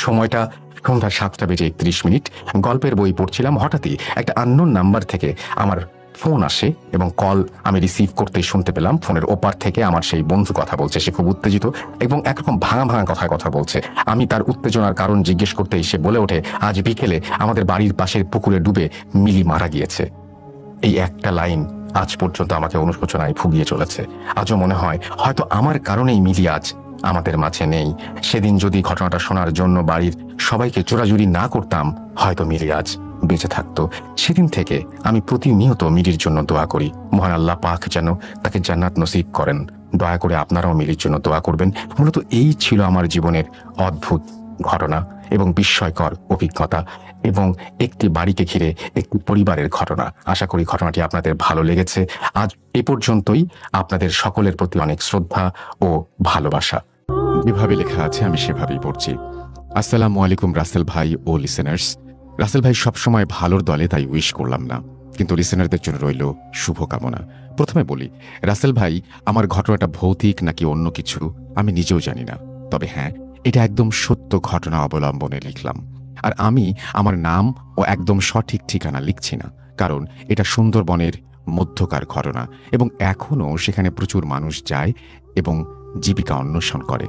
সময়টা সন্ধ্যা 7:31। গল্পের বই পড়ছিলাম। হঠাৎই একটা আননোন নাম্বার থেকে আমার ফোন আসে এবং কল আমি রিসিভ করতে শুনতে পেলাম ফোনের ওপার থেকে আমার সেই বন্ধু কথা বলছে। সে খুব উত্তেজিত এবং একরকম ভাঙা ভাঙা কথায় কথা বলছে। আমি তার উত্তেজনার কারণ জিজ্ঞেস করতেই সে বলে ওঠে, আজ বিকেলে আমাদের বাড়ির পাশের পুকুরে ডুবে মিলি মারা গিয়েছে। এই একটা লাইন আজ পর্যন্ত আমাকে অনুশোচনায় ভুগিয়ে চলেছে। আজও মনে হয় হয়তো আমার কারণেই মিলি আজ আমাদের মাঝে নেই। সেদিন যদি ঘটনাটা শোনার জন্য বাড়ির সবাইকে জোরাজুরি না করতাম, হয়তো মিলি আজ বেঁচে থাকতো। সেদিন থেকে আমি প্রতিনিয়ত মিলির জন্য দোয়া করি, মহান আল্লাহ পাক যেন তাকে জান্নাত নসিব করেন। দয়া করে আপনারাও মিলির জন্য দোয়া করবেন। মূলত এই ছিল আমার জীবনের অদ্ভুত ঘটনা এবং বিস্ময়কর অভিজ্ঞতা এবং একটি বাড়িকে ঘিরে একটি পরিবারের ঘটনা। আশা করি ঘটনাটি আপনাদের ভালো লেগেছে। আজ এ পর্যন্তই। আপনাদের সকলের প্রতি অনেক শ্রদ্ধা ও ভালোবাসা। যেভাবে লেখা আছে আমি সেভাবেই পড়ছি। আসসালামু আলাইকুম রাসেল ভাই ও লিসেনার্স। রাসেল ভাই সবসময় ভালোর দলে, তাই উইশ করলাম না, কিন্তু লিসেনারদের জন্য রইল শুভকামনা। প্রথমে বলি, রাসেল ভাই, আমার ঘটনাটা ভৌতিক নাকি অন্য কিছু আমি নিজেও জানি না, তবে হ্যাঁ, এটা একদম সত্য ঘটনা অবলম্বনে লিখলাম। আর আমি আমার নাম ও একদম সঠিক ঠিকানা লিখছি না, কারণ এটা সুন্দরবনের মধ্যকার ঘটনা এবং এখনও সেখানে প্রচুর মানুষ যায় এবং জীবিকা অন্বেষণ করে।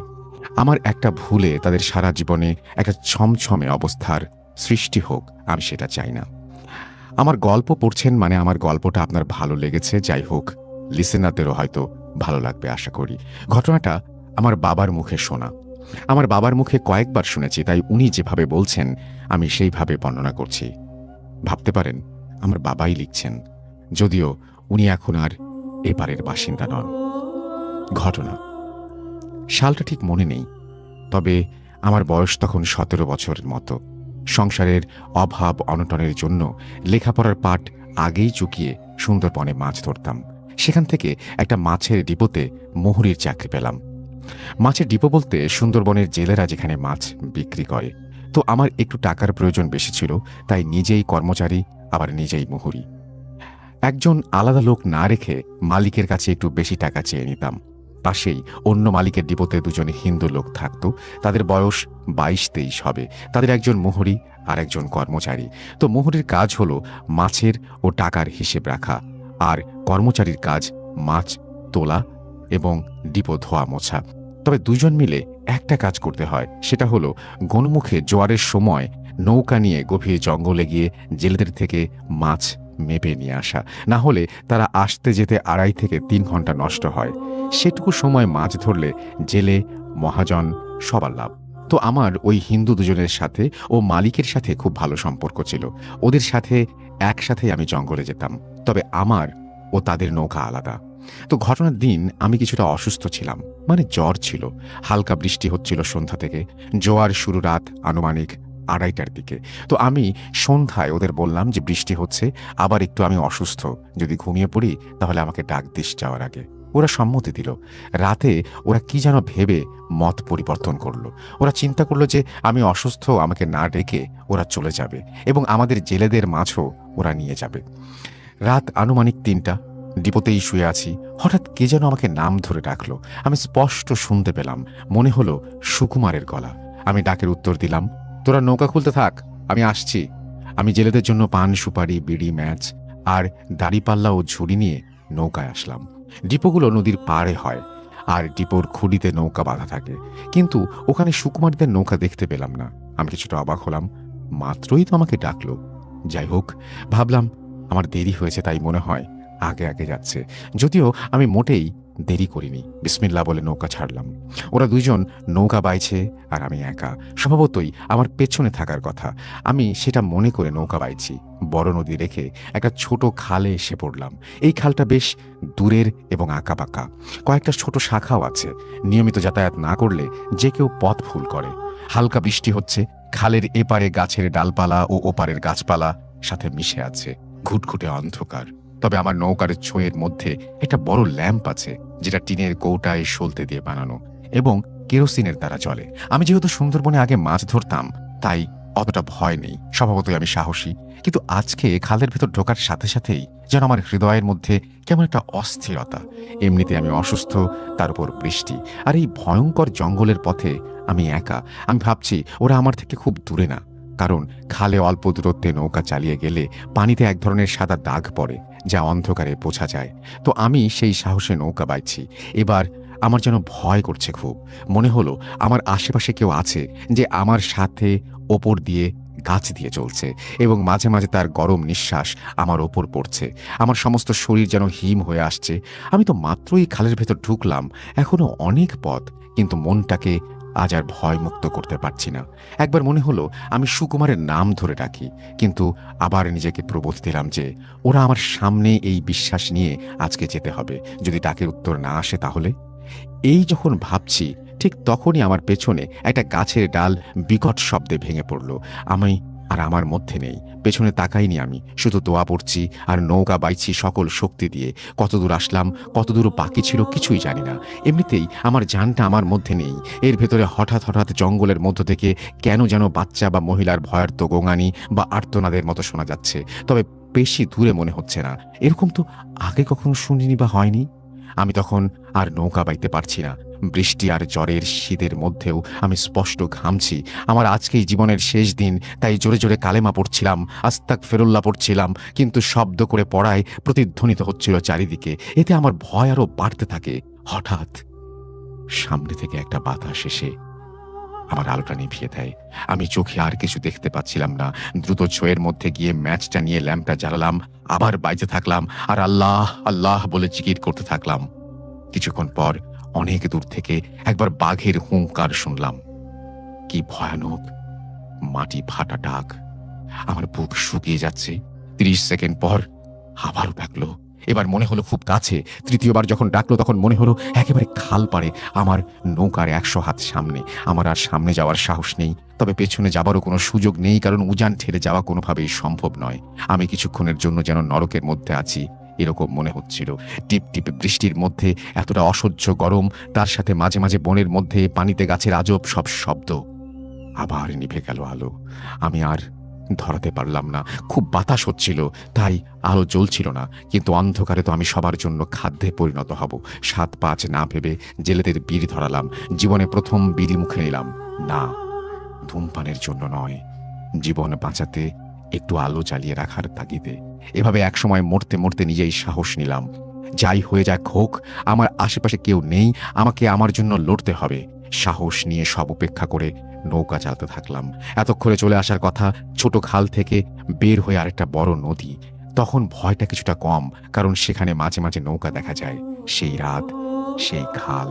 আমার একটা ভুলে তাদের সারা জীবনে একটা ছমছমে অবস্থার সৃষ্টি হোক, আমি সেটা চাই না। আমার গল্প পড়ছেন মানে আমার গল্পটা আপনার ভালো লেগেছে। যাই হোক, লিসেনারদেরও হয়তো ভালো লাগবে আশা করি। ঘটনাটা আমার বাবার মুখে শোনা। আমার বাবার মুখে কয়েকবার শুনেছি, তাই উনি যেভাবে বলছেন আমি সেইভাবে বর্ণনা করছি। ভাবতে পারেন আমার বাবাই লিখছেন, যদিও উনি এখন আর এপারের বাসিন্দা নন। ঘটনা সালটা ঠিক মনে নেই, তবে আমার বয়স তখন 17 বছরের মতো। সংসারের অভাব অনটনের জন্য লেখাপড়ার পাঠ আগেই চুকিয়ে সুন্দরবনে মাছ ধরতাম। সেখান থেকে একটা মাছের ডিপোতে মোহরির চাকরি পেলাম। মাছের ডিপো বলতে সুন্দরবনের জেলেরা যেখানে মাছ বিক্রি করে। তো আমার একটু টাকার প্রয়োজন বেশি ছিল, তাই নিজেই কর্মচারী, আবার নিজেই মোহরি। একজন আলাদা লোক না রেখে মালিকের কাছে একটু বেশি টাকা চেয়ে নিতাম। পাশেই অন্য মালিকের ডিপোতে দুজন হিন্দু লোক থাকত। তাদের বয়স 22-23 হবে। তাদের একজন মোহরি আর একজন কর্মচারী। তো মোহরির কাজ হলো মাছের ও টাকার হিসেব রাখা, আর কর্মচারীর কাজ মাছ তোলা এবং ডিপো ধোয়া মোছা। তবে দুজন মিলে একটা কাজ করতে হয়, সেটা হলো গণমুখে জোয়ারের সময় নৌকা নিয়ে গভীর জঙ্গলে গিয়ে জেলেদের থেকে মাছ মেপে নিয়ে আসা। না হলে তারা আসতে যেতে 2.5 থেকে 3 ঘন্টা নষ্ট হয়। সেটুকু সময় মাছ ধরলে জেলে মহাজন সবার লাভ। তো আমার ওই হিন্দু দুজনের সাথে ও মালিকের সাথে খুব ভালো সম্পর্ক ছিল। ওদের সাথে একসাথে আমি জঙ্গলে যেতাম, তবে আমার ও তাদের নৌকা আলাদা। তো ঘটনার দিন আমি কিছুটা অসুস্থ ছিলাম, মানে জ্বর ছিল। হালকা বৃষ্টি হচ্ছিল সন্ধ্যা থেকে। জোয়ার শুরু রাত আনুমানিক 2:30টার দিকে। তো আমি সন্ধ্যায় ওদের বললাম যে বৃষ্টি হচ্ছে, আবার একটু আমি অসুস্থ, যদি ঘুমিয়ে পড়ি তাহলে আমাকে ডাক দিস যাওয়ার আগে। ওরা সম্মতি দিল। রাতে ওরা কি যেন ভেবে মত পরিবর্তন করলো। ওরা চিন্তা করলো যে আমি অসুস্থ, আমাকে না ডেকে ওরা চলে যাবে এবং আমাদের জেলেদের মাছও ওরা নিয়ে যাবে। রাত আনুমানিক 3টা, ডিপোতেই শুয়ে আছি। হঠাৎ কে যেন আমাকে নাম ধরে ডাকলো। আমি স্পষ্ট শুনতে পেলাম, মনে হলো সুকুমারের গলা। আমি ডাকের উত্তর দিলাম, তোরা নৌকা খুলতে থাক, আমি আসছি। আমি জেলেদের জন্য পান সুপারি বিড়ি ম্যাচ আর দাড়িপাল্লা ও ঝুড়ি নিয়ে নৌকায় আসলাম। ডিপোগুলো নদীর পাড়ে হয় আর ডিপোর খুঁড়িতে নৌকা বাঁধা থাকে, কিন্তু ওখানে সুকুমারদের নৌকা দেখতে পেলাম না। আমি কিছুটা অবাক হলাম, মাত্রই তো আমাকে ডাকলো। যাই হোক, ভাবলাম আমার দেরি হয়েছে, তাই মনে হয় আগে আগে যাচ্ছে। যদিও আমি মোটেই দেরি করিনি। বিসমিল্লাহ বলে নৌকা ছাড়লাম। ওরা দুইজন নৌকা বাইছে আর আমি একা। স্বভাবতই আমার পেছনে থাকার কথা, আমি সেটা মনে করে নৌকা বাইছি। বড় নদী রেখে একটা ছোট খালে এসে পড়লাম। এই খালটা বেশ দূরের এবং আঁকাবাঁকা, কয়েকটা ছোট শাখাও আছে। নিয়মিত যাতায়াত না করলে যে কেউ পথ ভুল করে। হালকা বৃষ্টি হচ্ছে। খালের এপারে গাছের ডালপালা ও ওপারের গাছপালা সাথে মিশে আছে। ঘুটঘুটে অন্ধকার। তবে আমার নৌকার ছোঁয়ের মধ্যে একটা বড় ল্যাম্প আছে, যেটা টিনের কৌটায় সলতে দিয়ে বানানো এবং কেরোসিনের দ্বারা চলে। আমি যেহেতু সুন্দরবনে আগে মাছ ধরতাম, তাই অতটা ভয় নেই, স্বভাবতই আমি সাহসী। কিন্তু আজকে খালের ভেতর ঢোকার সাথে সাথেই যেন আমার হৃদয়ের মধ্যে কেমন একটা অস্থিরতা। এমনিতে আমি অসুস্থ, তার উপর বৃষ্টি, আর এই ভয়ঙ্কর জঙ্গলের পথে আমি একা। আমি ভাবছি ওরা আমার থেকে খুব দূরে না, কারণ খালে অল্প দূরত্বে নৌকা চালিয়ে গেলে পানিতে এক ধরনের সাদা দাগ পড়ে, যা অন্ধকারে বোঝা যায়। তো আমি সেই সাহসে নৌকা বাইছি। এবার আমার যেন ভয় করছে খুব। মনে হলো আমার আশেপাশে কেউ আছে, যে আমার সাথে ওপর দিয়ে গাছ দিয়ে চলছে, এবং মাঝে মাঝে তার গরম নিঃশ্বাস আমার ওপর পড়ছে। আমার সমস্ত শরীর যেন হিম হয়ে আসছে। আমি তো মাত্রই খালের ভেতর ঢুকলাম, এখনো অনেক পথ, কিন্তু মনটাকে আজ আর ভয়মুক্ত করতে পারছি না। একবার মনে হলো আমি সুকুমারের নাম ধরে ডাকি, কিন্তু আবার নিজেকে প্রবোধ দিলাম যে ওরা আমার সামনে, এই বিশ্বাস নিয়ে আজকে যেতে হবে। যদি ডাকের উত্তর না আসে তাহলে? এই যখন ভাবছি, ঠিক তখনই আমার পেছনে একটা গাছের ডাল বিকট শব্দে ভেঙে পড়ল। আমি আর আমার মধ্যে নেই। পেছনে তাকাইনি আমি, শুধু দোয়া পড়ছি আর নৌকা বাইছি সকল শক্তি দিয়ে। কতদূর আসলাম, কতদূর বাকি ছিল কিছুই জানি না। এমনিতেই আমার জানটা আমার মধ্যে নেই। এর ভেতরে হঠাৎ হঠাৎ জঙ্গলের মধ্য থেকে কেন যেন বাচ্চা বা মহিলার ভয়ার্ত গোঙানি বা আর্তনাদের মতো শোনা যাচ্ছে, তবে বেশি দূরে মনে হচ্ছে না। এরকম তো আগে কখনো শুনিনি বা হয়নি। আমি তখন আর নৌকা বাইতে পারছি না। বৃষ্টি আর জ্বরের শীতের মধ্যেও আমি স্পষ্ট ঘামছি। আমার আজকেই জীবনের শেষ দিন, তাই জোরে জোরে কালেমা পড়ছিলাম, আস্তাগফিরুল্লাহ পড়ছিলাম, কিন্তু শব্দ করে পড়ায় প্রতিধ্বনিত হচ্ছিল চারিদিকে। এতে আমার ভয় আরো বাড়তে থাকে। হঠাৎ সামনে থেকে একটা বাতাস এসে আমার আলোটা নিভিয়ে দেয়। আমি চোখে আর কিছু দেখতে পাচ্ছিলাম না। দ্রুত ছোয়ের মধ্যে গিয়ে ম্যাচটা নিয়ে ল্যাম্পটা জ্বালালাম, আবার বাইতে থাকলাম আর আল্লাহ আল্লাহ বলে জিকির করতে থাকলাম। কিছুক্ষণ পর অনেক দূর থেকে একবার বাঘের হুঙ্কার শুনলাম। কি ভয়ানক মাটি ফাটা ডাক! আমার বুক শুকিয়ে যাচ্ছে। ৩০ সেকেন্ড পর আবারও ডাকলো। এবার মনে হলো খুব কাছে। তৃতীয়বার যখন ডাকলো তখন মনে হলো একেবারে খাল পাড়ে, আমার নৌকার ১০০ হাত সামনে। আমার আর সামনে যাওয়ার সাহস নেই, তবে পেছনে যাবারও কোনো সুযোগ নেই, কারণ উজান ঠেলে যাওয়া কোনোভাবেই সম্ভব নয়। আমি কিছুক্ষণের জন্য যেন নরকের মধ্যে আছি, এরকম মনে হচ্ছিল। টিপ টিপ বৃষ্টির মধ্যে এতটা অসহ্য গরম, তার সাথে মাঝে মাঝে বনের মধ্যে পানিতে গাছের আজব সব শব্দ। আবার নিভে গেল আলো। আমি আর ধরাতে পারলাম না। খুব বাতাস হচ্ছিল, তাই আলো জ্বলছিল না। কিন্তু অন্ধকারে তো আমি সবার জন্য খাদ্যে পরিণত হব। ৭-৫ না ভেবে জেলেদের বিড়ি ধরালাম। জীবনে প্রথম বিড়ি মুখে নিলাম। না, ধূমপানের জন্য নয়, জীবন বাঁচাতে একটু আলো জ্বালিয়ে রাখার তাগিদে। এভাবে একসময় মরতে মরতে নিজেই সাহস নিলাম। যাই হয়ে যাক হোক, আমার আশেপাশে কেউ নেই, আমাকে আমার জন্য লড়তে হবে। সাহস নিয়ে সব উপেক্ষা করে নৌকা চালাতে থাকলাম। এতক্ষণে চলে আসার কথা ছোট খাল থেকে বের হয়ে আরেকটা বড় নদী। তখন ভয়টা কিছুটা কম, কারণ সেখানে মাঝে মাঝে নৌকা দেখা যায়। সেই রাত, সেই খাল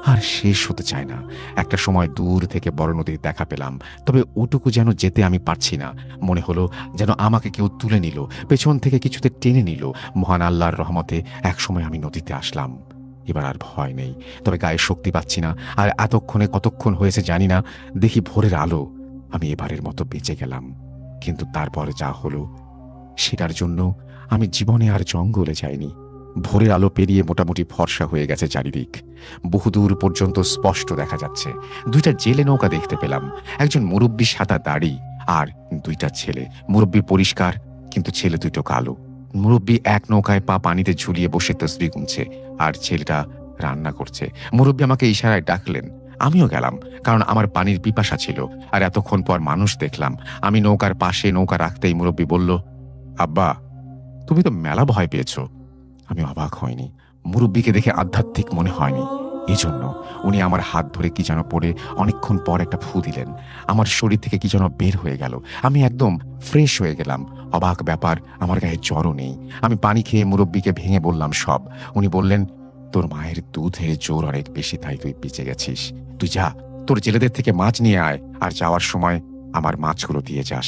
আর শেষ হতে চায় না। একটা সময় দূর থেকে বড় নদীর দেখা পেলাম, তবে ওটুকু যেন যেতে আমি পারছি না। মনে হলো যেন আমাকে কেউ তুলে নিল, পেছন থেকে কিছুতে টেনে নিল। মহান আল্লাহর রহমতে একসময় আমি নদীতে আসলাম। এবার আর ভয় নেই, তবে গায়ে শক্তি পাচ্ছি না। আর এতক্ষণে কতক্ষণ হয়েছে জানি না। দেখি ভোরের আলো। আমি এবারের মতো বেঁচে গেলাম। কিন্তু তারপর যা হলো, সেটার জন্য আমি জীবনে আর জঙ্গলে যাইনি। ভোরের আলো পেরিয়ে মোটামুটি ফর্সা হয়ে গেছে চারিদিক। বহুদূর পর্যন্ত স্পষ্ট দেখা যাচ্ছে। ২টা জেলে নৌকা দেখতে পেলাম। একজন মুরব্বী সাদা দাড়ি, আর ২টা ছেলে। মুরব্বী পরিষ্কার, কিন্তু ছেলে দুটো কালো। মুরব্বী এক নৌকায় পা পানিতে ঝুলিয়ে বসে তসবিহ গুনছে, আর ছেলেটা রান্না করছে। মুরব্বী আমাকে ইশারায় ডাকলেন, আমিও গেলাম, কারণ আমার পানির পিপাসা ছিল। আর এতক্ষণ পর মানুষ দেখলাম। আমি নৌকার পাশে নৌকা রাখতেই মুরব্বী বলল, আব্বা, তুমি তো মেলা ভয় পেয়েছো। আমি অবাক হয়নি। মুরব্বীকে দেখে আধ্যাত্মিক মনে হয়নি, এজন্য উনি আমার হাত ধরে কি যেন পড়ে অনেকক্ষণ পর একটা ফু দিলেন। আমার শরীর থেকে কি যেন বের হয়ে গেল। আমি একদম ফ্রেশ হয়ে গেলাম। অবাক ব্যাপার, আমার গায়ে জ্বরও নেই। আমি পানি খেয়ে মুরব্বীকে ভেঙে বললাম সব। উনি বললেন, তোর মায়ের দুধের জোর অনেক বেশি, তাই তুই বেঁচে গেছিস। তুই যা, তোর জেলেদের থেকে মাছ নিয়ে আয়, আর যাওয়ার সময় আমার মাছগুলো দিয়ে যাস।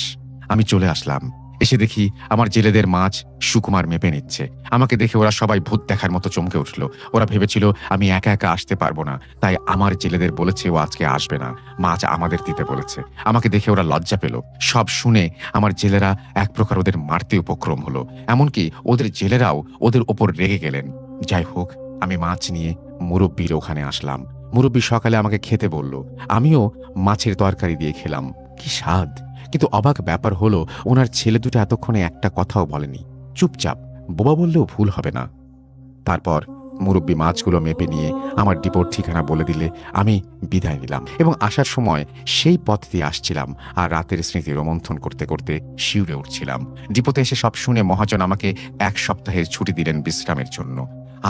আমি চলে আসলাম। এসে দেখি আমার জেলেদের মাছ সুকুমার মেপে নিচ্ছে। আমাকে দেখে ওরা সবাই ভূত দেখার মতো চমকে উঠল। ওরা ভেবেছিল আমি একা একা আসতে পারবো না, তাই আমার জেলেদের বলেছে ও আজকে আসবে না, মাছ আমাদের দিতে বলেছে। আমাকে দেখে ওরা লজ্জা পেল। সব শুনে আমার জেলেরা এক প্রকার ওদের মারতে উপক্রম হলো। এমনকি ওদের জেলেরাও ওদের ওপর রেগে গেলেন। যাই হোক, আমি মাছ নিয়ে মুরব্বির ওখানে আসলাম। মুরব্বি সকালে আমাকে খেতে বলল। আমিও মাছের তরকারি দিয়ে খেলাম। কি স্বাদ! কিন্তু অবাক ব্যাপার হলো ওনার ছেলে দুটো এতক্ষণে একটা কথাও বলেনি, চুপচাপ, বোবা বললেও ভুল হবে না। তারপর মুরব্বি মাছগুলো মেপে নিয়ে আমার ডিপোর ঠিকানা বলে দিলে আমি বিদায় নিলাম এবং আসার সময় সেই পথ দিয়ে আসছিলাম আর রাতের স্মৃতি রোমন্থন করতে করতে শিউরে উঠছিলাম। ডিপোতে এসে সব শুনে মহাজন আমাকে 1 সপ্তাহের ছুটি দিলেন বিশ্রামের জন্য।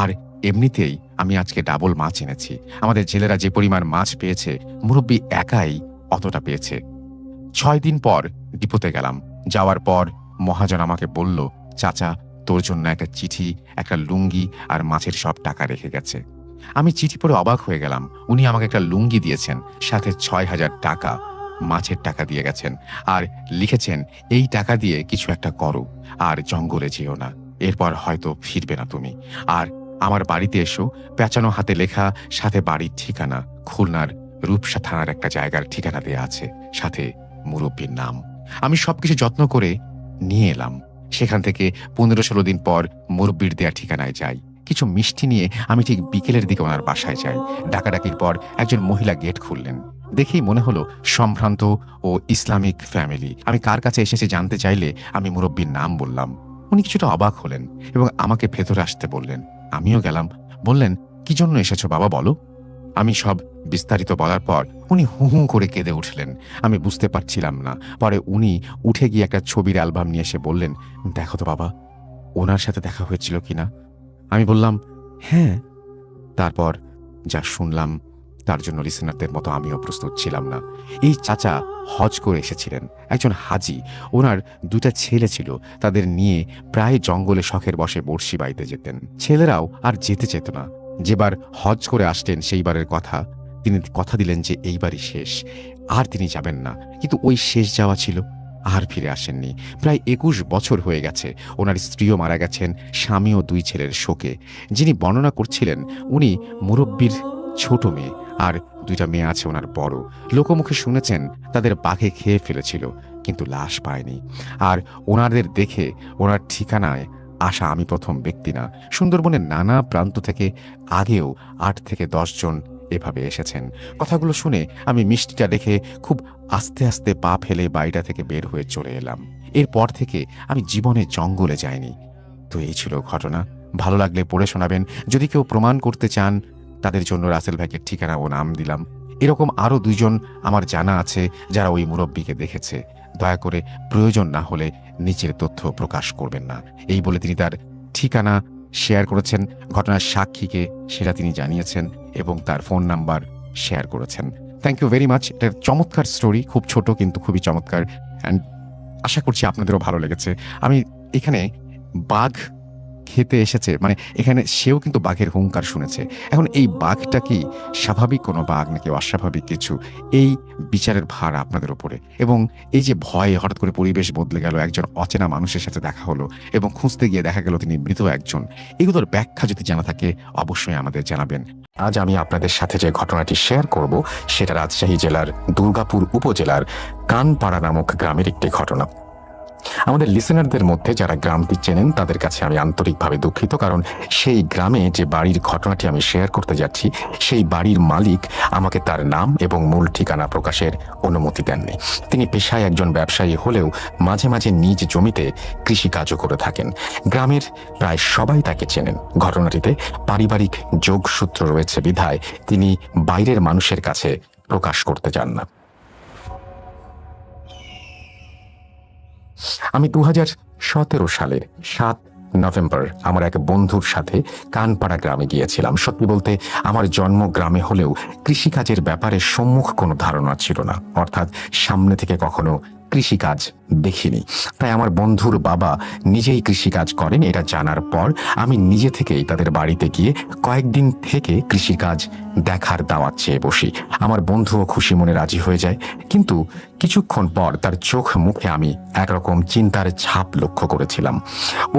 আর এমনিতেই আমি আজকে ডাবল মাছ এনেছি। আমাদের জেলেরা যে পরিমাণ মাছ পেয়েছে মুরব্বি একাই অতটা পেয়েছে। 6 দিন পর ডিপোতে গেলাম। যাওয়ার পর মহাজন আমাকে বলল, চাচা, তোর জন্য একটা চিঠি, একটা লুঙ্গি আর মাছের সব টাকা রেখে গেছে। আমি চিঠি পড়ে অবাক হয়ে গেলাম। উনি আমাকে একটা লুঙ্গি দিয়েছেন, সাথে 6,000 টাকা মাছের টাকা দিয়ে গেছেন আর লিখেছেন, এই টাকা দিয়ে কিছু একটা করো আর জঙ্গলে যেও না, এরপর হয়তো ফিরবে না তুমি। আর আমার বাড়িতে এসো, পেঁচানো হাতে লেখা, সাথে বাড়ির ঠিকানা, খুলনার রূপসা থানার একটা জায়গার ঠিকানা দেয়া আছে, সাথে মুরব্বির নাম। আমি সবকিছু যত্ন করে নিয়ে এলাম। সেখান থেকে 15-16 দিন পর মুরব্বির দেয়া ঠিকানায় যাই। কিছু মিষ্টি নিয়ে আমি ঠিক বিকেলের দিকে ওনার বাসায় যাই। ডাকাডাকির পর একজন মহিলা গেট খুললেন। দেখেই মনে হলো সম্ভ্রান্ত ও ইসলামিক ফ্যামিলি। আমি কার কাছে এসেছি জানতে চাইলে আমি মুরব্বির নাম বললাম। উনি কিছুটা অবাক হলেন এবং আমাকে ভেতরে আসতে বললেন। আমিও গেলাম। বললেন, কি জন্য এসেছো বাবা, বলো। আমি সব বিস্তারিত বলার পর উনি হু হু করে কেঁদে উঠলেন। আমি বুঝতে পারছিলাম না। পরে উনি উঠে গিয়ে একটা ছবির অ্যালবাম নিয়ে এসে বললেন, দেখো তো বাবা, ওনার সাথে দেখা হয়েছিল কিনা। আমি বললাম, হ্যাঁ। তারপর যা শুনলাম তার জন্য লিসেনারদের মতো আমিও প্রস্তুত ছিলাম না। এই চাচা হজ করে এসেছিলেন, একজন হাজি। ওনার 2টা ছেলে ছিল। তাদের নিয়ে প্রায় জঙ্গলে শখের বসে বড়শি বাইতে যেতেন। ছেলেরাও আর যেতে চেত না। যেবার হজ করে আসতেন সেইবারের কথা তিনি কথা দিলেন যে এইবারই শেষ, আর তিনি যাবেন না। কিন্তু ওই শেষ যাওয়া ছিল, আর ফিরে আসেননি। প্রায় 21 বছর হয়ে গেছে। ওনার স্ত্রীও মারা গেছেন, স্বামীও 2 ছেলের শোকে। যিনি বর্ণনা করছিলেন উনি মুরব্বির ছোট মেয়ে, আর 2টা মেয়ে আছে ওনার বড়। লোকমুখে শুনেছেন তাদের বাঘে খেয়ে ফেলেছিল, কিন্তু লাশ পায়নি। আর ওনাদের দেখে ওনার ঠিকানায় আসা আমি প্রথম ব্যক্তি না। সুন্দরবনের নানা প্রান্ত থেকে আগেও 8 থেকে 10 জন এভাবে এসেছেন। কথাগুলো শুনে আমি মিষ্টিটা রেখে খুব আস্তে আস্তে পা ফেলে বাড়িটা থেকে বের হয়ে চলে এলাম। এরপর থেকে আমি জীবনে জঙ্গলে যাইনি। তো এই ছিল ঘটনা। ভালো লাগলে পড়ে শোনাবেন। যদি কেউ প্রমাণ করতে চান তাদের জন্য রাসেল ভাইয়ের ঠিকানা ও নাম দিলাম। এরকম আরও 2 জন আমার জানা আছে যারা ওই মুরব্বিকে দেখেছে। দয়া করে প্রয়োজন না হলে নিচের তথ্য প্রকাশ করবেন না। এই বলে তিনি তার ঠিকানা শেয়ার করেছেন, ঘটনার সাক্ষীকে সেটা তিনি জানিয়েছেন এবং তার ফোন নাম্বার শেয়ার করেছেন। Thank you very much. এটা চমৎকার স্টোরি, খুব ছোট কিন্তু খুবই চমৎকার। অ্যান্ড আশা করছি আপনাদেরও ভালো লেগেছে। আমি এখানে বাঘ খেতে এসেছে, মানে এখানে সেও কিন্তু বাঘের হুঙ্কার শুনেছে। এখন এই বাঘটা কি স্বাভাবিক কোনো বাঘ নাকি অস্বাভাবিক কিছু, এই বিচারের ভার আপনাদের উপরে। এবং এই যে ভয়ে হঠাৎ করে পরিবেশ বদলে গেল, একজন অচেনা মানুষের সাথে দেখা হলো এবং খুঁজতে গিয়ে দেখা গেল তিনি মৃত একজন, এগুলোর ব্যাখ্যা যদি জানা থাকে অবশ্যই আমাদের জানাবেন। আজ আমি আপনাদের সাথে যে ঘটনাটি শেয়ার করব সেটা রাজশাহী জেলার দুর্গাপুর উপজেলার কানপাড়া নামক গ্রামের একটি ঘটনা। আমাদের লিসেনারদের মধ্যে যারা গ্রামটি চেনেন তাদের কাছে আমি আন্তরিকভাবে দুঃখিত, কারণ সেই গ্রামে যে বাড়ির ঘটনাটি আমি শেয়ার করতে যাচ্ছি সেই বাড়ির মালিক আমাকে তার নাম এবং মূল ঠিকানা প্রকাশের অনুমতি দেননি। তিনি পেশায় একজন ব্যবসায়ী হলেও মাঝে মাঝে নিজ জমিতে কৃষিকাজও করে থাকেন। গ্রামের প্রায় সবাই তাকে চেনেন। ঘটনাটিতে পারিবারিক যোগসূত্র রয়েছে বিধায় তিনি বাইরের মানুষের কাছে প্রকাশ করতে চান না। আমি 2017 সালের 7 নভেম্বর আমার এক বন্ধুর সাথে কানপাড়া গ্রামে গিয়েছিলাম। সত্যি বলতে আমার জন্ম গ্রামে হলেও কৃষিকাজের ব্যাপারে সম্মুখ কোনো ধারণা ছিল না, অর্থাৎ সামনে থেকে কখনো কৃষিকাজ দেখিনি। তাই আমার বন্ধুর বাবা নিজেই কৃষিকাজ করেন এটা জানার পর আমি নিজে থেকেই তাদের বাড়িতে গিয়ে কয়েকদিন থেকে কৃষিকাজ দেখার দাওয়াত চেয়ে বসি। আমার বন্ধুও খুশি মনে রাজি হয়ে যায়, কিন্তু কিছুক্ষণ পর তার চোখ মুখে আমি একরকম চিন্তার ছাপ লক্ষ্য করেছিলাম।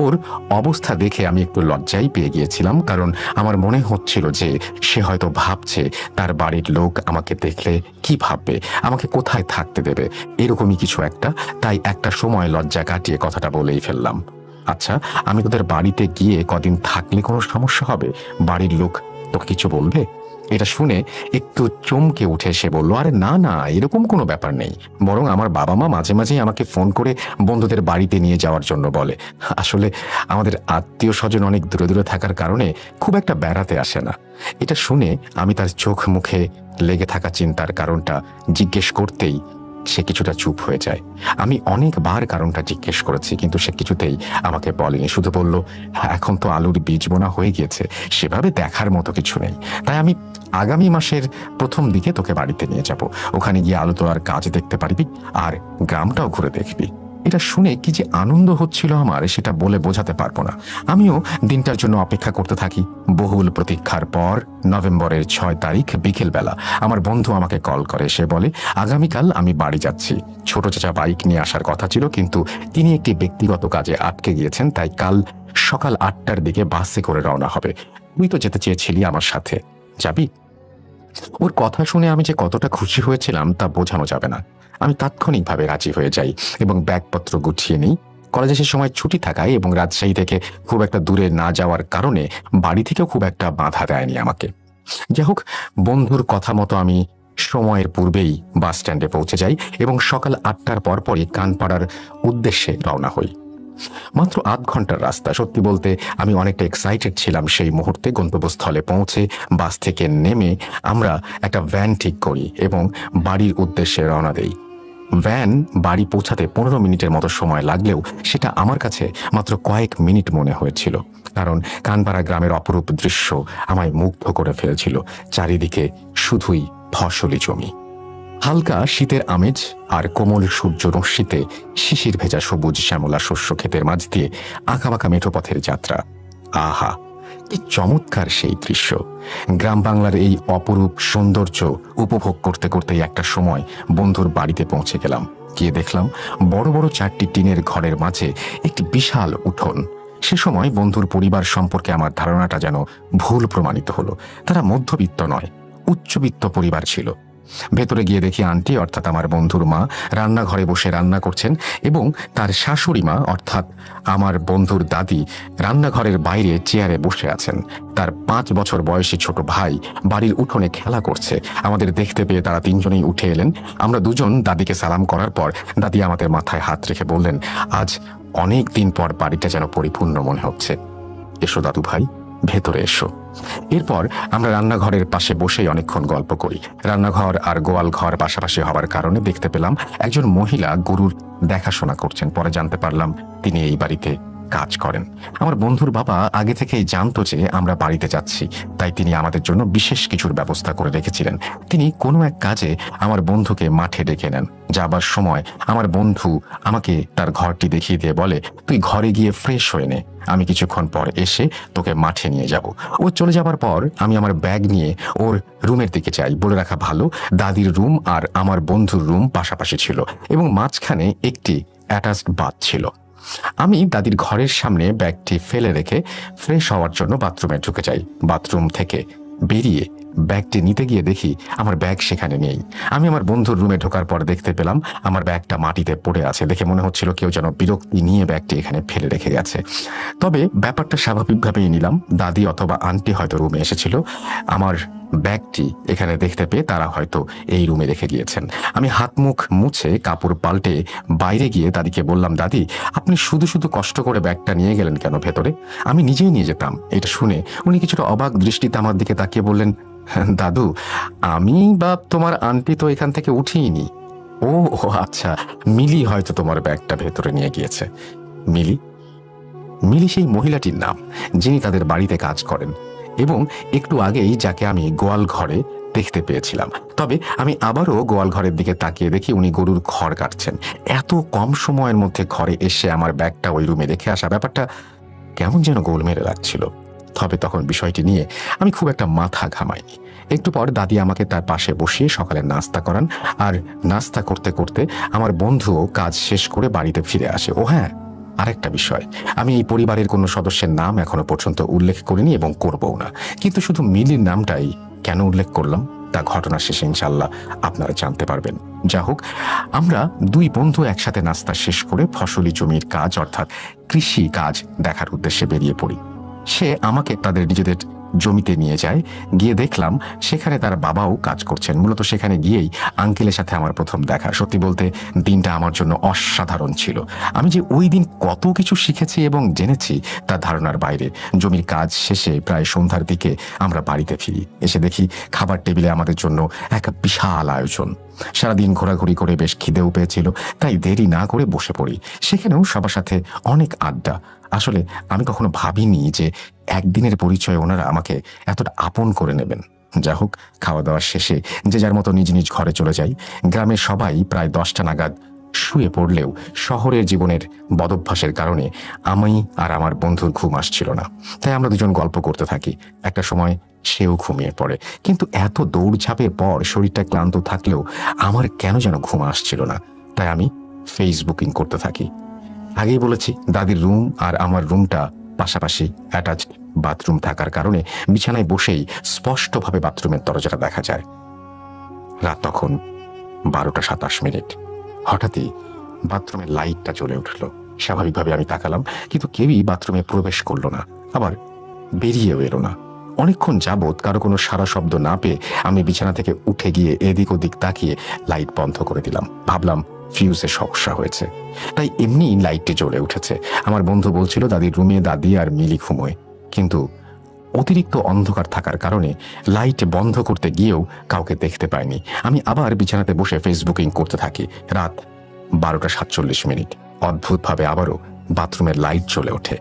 ওর অবস্থা দেখে আমি একটু লজ্জাই পেয়ে গিয়েছিলাম, কারণ আমার মনে হচ্ছিল যে সে হয়তো ভাবছে তার বাড়ির লোক আমাকে দেখলে কি ভাববে, আমাকে কোথায় থাকতে দেবে, এরকমই কিছু একটা। তাই একটা সময় লজ্জা কাটিয়ে কথাটা বলেই ফেললাম, আচ্ছা আমি তোদের বাড়িতে গিয়ে কদিন থাকলে কোনো সমস্যা হবে? বাড়ির লোক তোকে কিছু বলবে? এটা শুনে একটু চমকে উঠে সে বলল, আরে না না, এরকম কোনো ব্যাপার নেই। বরং আমার বাবা মা মাঝে মাঝেই আমাকে ফোন করে বন্ধুদের বাড়িতে নিয়ে যাওয়ার জন্য বলে। আসলে আমাদের আত্মীয় স্বজন অনেক দূরে দূরে থাকার কারণে খুব একটা বেড়াতে আসে না। এটা শুনে আমি তার চোখ মুখে লেগে থাকা চিন্তার কারণটা জিজ্ঞেস করতেই সে কিছুটা চুপ হয়ে যায়। আমি অনেকবার কারণটা জিজ্ঞেস করেছি, কিন্তু সে কিছুতেই আমাকে বলেনি। শুধু বলল, এখন তো আলুর বীজ বোনা হয়ে গিয়েছে, সেভাবে দেখার মতো কিছু নেই। তাই আমি আগামী মাসের প্রথম দিকে তোকে বাড়িতে নিয়ে যাব। ওখানে গিয়ে আলু তোলার কাজ দেখতে পারবি আর গ্রামটাও ঘুরে দেখবি। এটা শুনে কি যে আনন্দ হচ্ছিল আমার, সেটা বলে বোঝাতে পারবো না। আমিও দিনটার জন্য অপেক্ষা করতে থাকি। বহুল প্রতীক্ষার পর নভেম্বরের 6 তারিখ বিকেলবেলা আমার বন্ধু আমাকে কল করে। সে বলে, আগামীকাল আমি বাড়ি যাচ্ছি। ছোট চাচা বাইক নিয়ে আসার কথা ছিল, কিন্তু তিনি একটি ব্যক্তিগত কাজে আটকে গিয়েছেন, তাই কাল সকাল 8টার দিকে বাসে করে রওনা হবে। তুই তো যেতে চেয়েছিলি আমার সাথে, যাবি? ওর কথা শুনে আমি যে কতটা খুশি হয়েছিলাম তা বোঝানো যাবে না। আমি তাৎক্ষণিকভাবে রাজি হয়ে যাই এবং ব্যাগপত্র গুছিয়ে নিই। কলেজে সে সময় ছুটি থাকায় এবং রাজশাহী থেকে খুব একটা দূরে না যাওয়ার কারণে বাড়ি থেকেও খুব একটা বাধা দেয়নি আমাকে। যাই হোক, বন্ধুর কথা মতো আমি সময়ের পূর্বেই বাস স্ট্যান্ডে পৌঁছে যাই এবং সকাল 8টার পরপরই কানপাড়ার উদ্দেশ্যে রওনা হই। মাত্র 8 ঘন্টার রাস্তা। সত্যি বলতে আমি অনেকটা এক্সাইটেড ছিলাম সেই মুহূর্তে। গন্তব্যস্থলে পৌঁছে বাস থেকে নেমে আমরা একটা ভ্যান ঠিক করি এবং বাড়ির উদ্দেশ্যে রওনা দেই। ভ্যান বাড়ি পৌঁছাতে 15 মিনিটের মতো সময় লাগলেও সেটা আমার কাছে মাত্র কয়েক মিনিট মনে হয়েছিল, কারণ কানপাড়া গ্রামের অপরূপ দৃশ্য আমায় মুগ্ধ করে ফেলেছিল। চারিদিকে শুধুই ফসলি জমি, হালকা শীতের আমেজ আর কোমল সূর্য রশ্মিতে শিশির ভেজা সবুজ শ্যামলা শস্য ক্ষেতের মাঝ দিয়ে আঁকাবাঁকা মেঠো পথের যাত্রা। আহা, কি চমৎকার সেই দৃশ্য! গ্রাম বাংলার এই অপরূপ সৌন্দর্য উপভোগ করতে করতেই একটা সময় বন্ধুর বাড়িতে পৌঁছে গেলাম। গিয়ে দেখলাম বড় বড় 4টি টিনের ঘরের মাঝে একটি বিশাল উঠোন। সে সময় বন্ধুর পরিবার সম্পর্কে আমার ধারণাটা যেন ভুল প্রমাণিত হলো। তারা মধ্যবিত্ত নয়, উচ্চবিত্ত পরিবার ছিল। ভেতরে গিয়ে দেখি আন্টি অর্থাৎ আমার বন্ধুর মা রান্নাঘরে বসে রান্না করছেন এবং তার শাশুড়ি মা অর্থাৎ আমার বন্ধুর দাদি রান্নাঘরের বাইরে চেয়ারে বসে আছেন। তার 5 বছর বয়সী ছোট ভাই বাড়ির উঠোনে খেলা করছে। আমাদের দেখতে পেয়ে তারা 3জনেই উঠে এলেন। আমরা দুজন দাদিকে সালাম করার পর দাদি আমাদের মাথায় হাত রেখে বললেন, আজ অনেক দিন পর বাড়িটা যেন পরিপূর্ণ মনে হচ্ছে। এসো দাদু ভাই, ভেতরে এসো। এরপর আমরা রান্নাঘরের পাশে বসেই অনেকক্ষণ গল্প করি। রান্নাঘর আর গোয়াল ঘর পাশাপাশি হওয়ার কারণে দেখতে পেলাম একজন মহিলা গরুর দেখাশোনা করছেন। পরে জানতে পারলাম তিনি এই বাড়িতে কাজ করেন। আমার বন্ধুর বাবা আগে থেকেই জানতো যে আমরা বাড়িতে যাচ্ছি, তাই তিনি আমাদের জন্য বিশেষ কিছুর ব্যবস্থা করে রেখেছিলেন। তিনি কোনো এক কাজে আমার বন্ধুকে মাঠে ডেকে নেন। যাবার সময় আমার বন্ধু আমাকে তার ঘরটি দেখিয়ে দিয়ে বলে, তুই ঘরে গিয়ে ফ্রেশ হয়ে নে, আমি কিছুক্ষণ পর এসে তোকে মাঠে নিয়ে যাব। ও চলে যাবার পর আমি আমার ব্যাগ নিয়ে ওর রুমের দিকে যাই। বলে রাখা ভালো, দাদির রুম আর আমার বন্ধুর রুম পাশাপাশি ছিল এবং মাঝখানে একটি অ্যাটাচড বাথ ছিল। আমি দাদির ঘরের সামনে ব্যাগটি ফেলে রেখে ফ্রেশ হওয়ার জন্য বাথরুমে ঢুকে যাই। বাথরুম থেকে বেরিয়ে ব্যাগটি নিতে গিয়ে দেখি আমার ব্যাগ সেখানে নেই। আমি আমার বন্ধুর রুমে ঢোকার পর দেখতে পেলাম আমার ব্যাগটা মাটিতে পড়ে আছে। দেখে মনে হচ্ছিল কেউ যেন বিরক্তি নিয়ে ব্যাগটি এখানে ফেলে রেখে গেছে। তবে ব্যাপারটা স্বাভাবিকভাবেই নিলাম। দাদি অথবা আন্টি হয়তো রুমে এসেছিল, আমার ব্যাগটি এখানে দেখতে পেয়ে তারা হয়তো এই রুমে রেখে গিয়েছেন। আমি হাত মুখ মুছে কাপড় পাল্টে বাইরে গিয়ে দাদিকে বললাম, দাদি আপনি শুধু শুধু কষ্ট করে ব্যাগটা নিয়ে গেলেন কেন ভেতরে? আমি নিজেই নিয়ে যেতাম। এটা শুনে উনি কিছুটা অবাক দৃষ্টিতে আমার দিকে তাকিয়ে বললেন, দাদু আমি বা তোমার আন্টি তো এখান থেকে উঠিনি। ও আচ্ছা, মিলি হয়তো তোমার ব্যাগটা ভেতরে নিয়ে গিয়েছে। মিলি? মিলি সেই মহিলাটির নাম যিনি তাদের বাড়িতে কাজ করেন এবং একটু আগেই যাকে আমি গোয়াল ঘরে দেখতে পেয়েছিলাম। তবে আমি আবারও গোয়াল ঘরের দিকে তাকিয়ে দেখি উনি গরুর খড় কাটছেন। এত কম সময়ের মধ্যে ঘরে এসে আমার ব্যাগটা ওই রুমে রেখে আসা, ব্যাপারটা কেমন যেন গোলমেলে লাগছিল। তবে তখন বিষয়টি নিয়ে আমি খুব একটা মাথা ঘামাইনি। একটু পর দাদি আমাকে তার পাশে বসিয়ে সকালে নাস্তা করান, আর নাস্তা করতে করতে আমার বন্ধুও কাজ শেষ করে বাড়িতে ফিরে আসে। ও হ্যাঁ, আরেকটা বিষয়, আমি এই পরিবারের কোনো সদস্যের নাম এখনো পর্যন্ত উল্লেখ করিনি এবং করবও না। কিন্তু শুধু মিলির নামটাই কেন উল্লেখ করলাম তা ঘটনা শেষে ইনশাল্লাহ আপনারা জানতে পারবেন। যা হোক, আমরা 2 বন্ধু একসাথে নাস্তা শেষ করে ফসলি জমির কাজ অর্থাৎ কৃষি কাজ দেখার উদ্দেশ্যে বেরিয়ে পড়ি। সে আমাকে তাদের নিজেদের জমিতে নিয়ে যায়। গিয়ে দেখলাম সেখানে তার বাবাও কাজ করছেন। মূলত সেখানে গিয়েই আঙ্কেলের সাথে আমার প্রথম দেখা। সত্যি বলতে দিনটা আমার জন্য অসাধারণ ছিল। আমি যে ওই দিন কত কিছু শিখেছি এবং জেনেছি তার ধারণার বাইরে। জমির কাজ শেষে প্রায় সন্ধ্যার দিকে আমরা বাড়িতে ফিরি। এসে দেখি খাবার টেবিলে আমাদের জন্য এক বিশাল আয়োজন। সারাদিন ঘোরাঘুরি করে বেশ খিদেও পেয়েছিল, তাই দেরি না করে বসে পড়ি। সেখানেও সবার সাথে অনেক আড্ডা। আসলে আমি কখনো ভাবিনি যে একদিনের পরিচয়ে ওনারা আমাকে এতটা আপন করে নেবেন। যা হোক, খাওয়া দাওয়ার শেষে যে যার মতো নিজ নিজ ঘরে চলে যাই। গ্রামের সবাই প্রায় 10টা নাগাদ শুয়ে পড়লেও শহরের জীবনের বদভ্যাসের কারণে আমি আর আমার বন্ধুর ঘুম আসছিল না। তাই আমরা দুজন গল্প করতে থাকি। একটা সময় সেও ঘুমিয়ে পড়ে। কিন্তু এত দৌড়ঝাঁপের পর শরীরটা ক্লান্ত থাকলেও আমার কেন যেন ঘুম আসছিল না। তাই আমি ফেসবুকিং করতে থাকি। আগেই বলেছি, দাদির রুম আর আমার রুমটা পাশাপাশি অ্যাটাচড বাথরুম থাকার কারণে বিছানায় বসেই স্পষ্টভাবে বাথরুমের দরজাটা দেখা যায়। রাত তখন 12টা 27 মিনিট। হঠাৎই বাথরুমের লাইটটা জ্বলে উঠল। স্বাভাবিকভাবে আমি তাকালাম, কিন্তু কেউই বাথরুমে প্রবেশ করলো না, আবার বেরিয়েও এলো না। অনেকক্ষণ যাবৎ কারো কোনো সারা শব্দ না পেয়ে আমি বিছানা থেকে উঠে গিয়ে এদিক ওদিক তাকিয়ে লাইট বন্ধ করে দিলাম। ভাবলাম ফিউজে সমস্যা হয়েছে, তাই এমনি লাইটটি জ্বলে উঠেছে। আমার বন্ধু বলছিল দাদির রুমে দাদি আর মিলি ঘুমোয়, কিন্তু অতিরিক্ত অন্ধকার থাকার কারণে লাইট বন্ধ করতে গিয়েও কাউকে দেখতে পাইনি। আমি আবার বিছানাতে বসে ফেসবুকিং করতে থাকি। রাত 12টা 47 মিনিট। অদ্ভুতভাবে আবারও বাথরুমের লাইট জ্বলে ওঠে।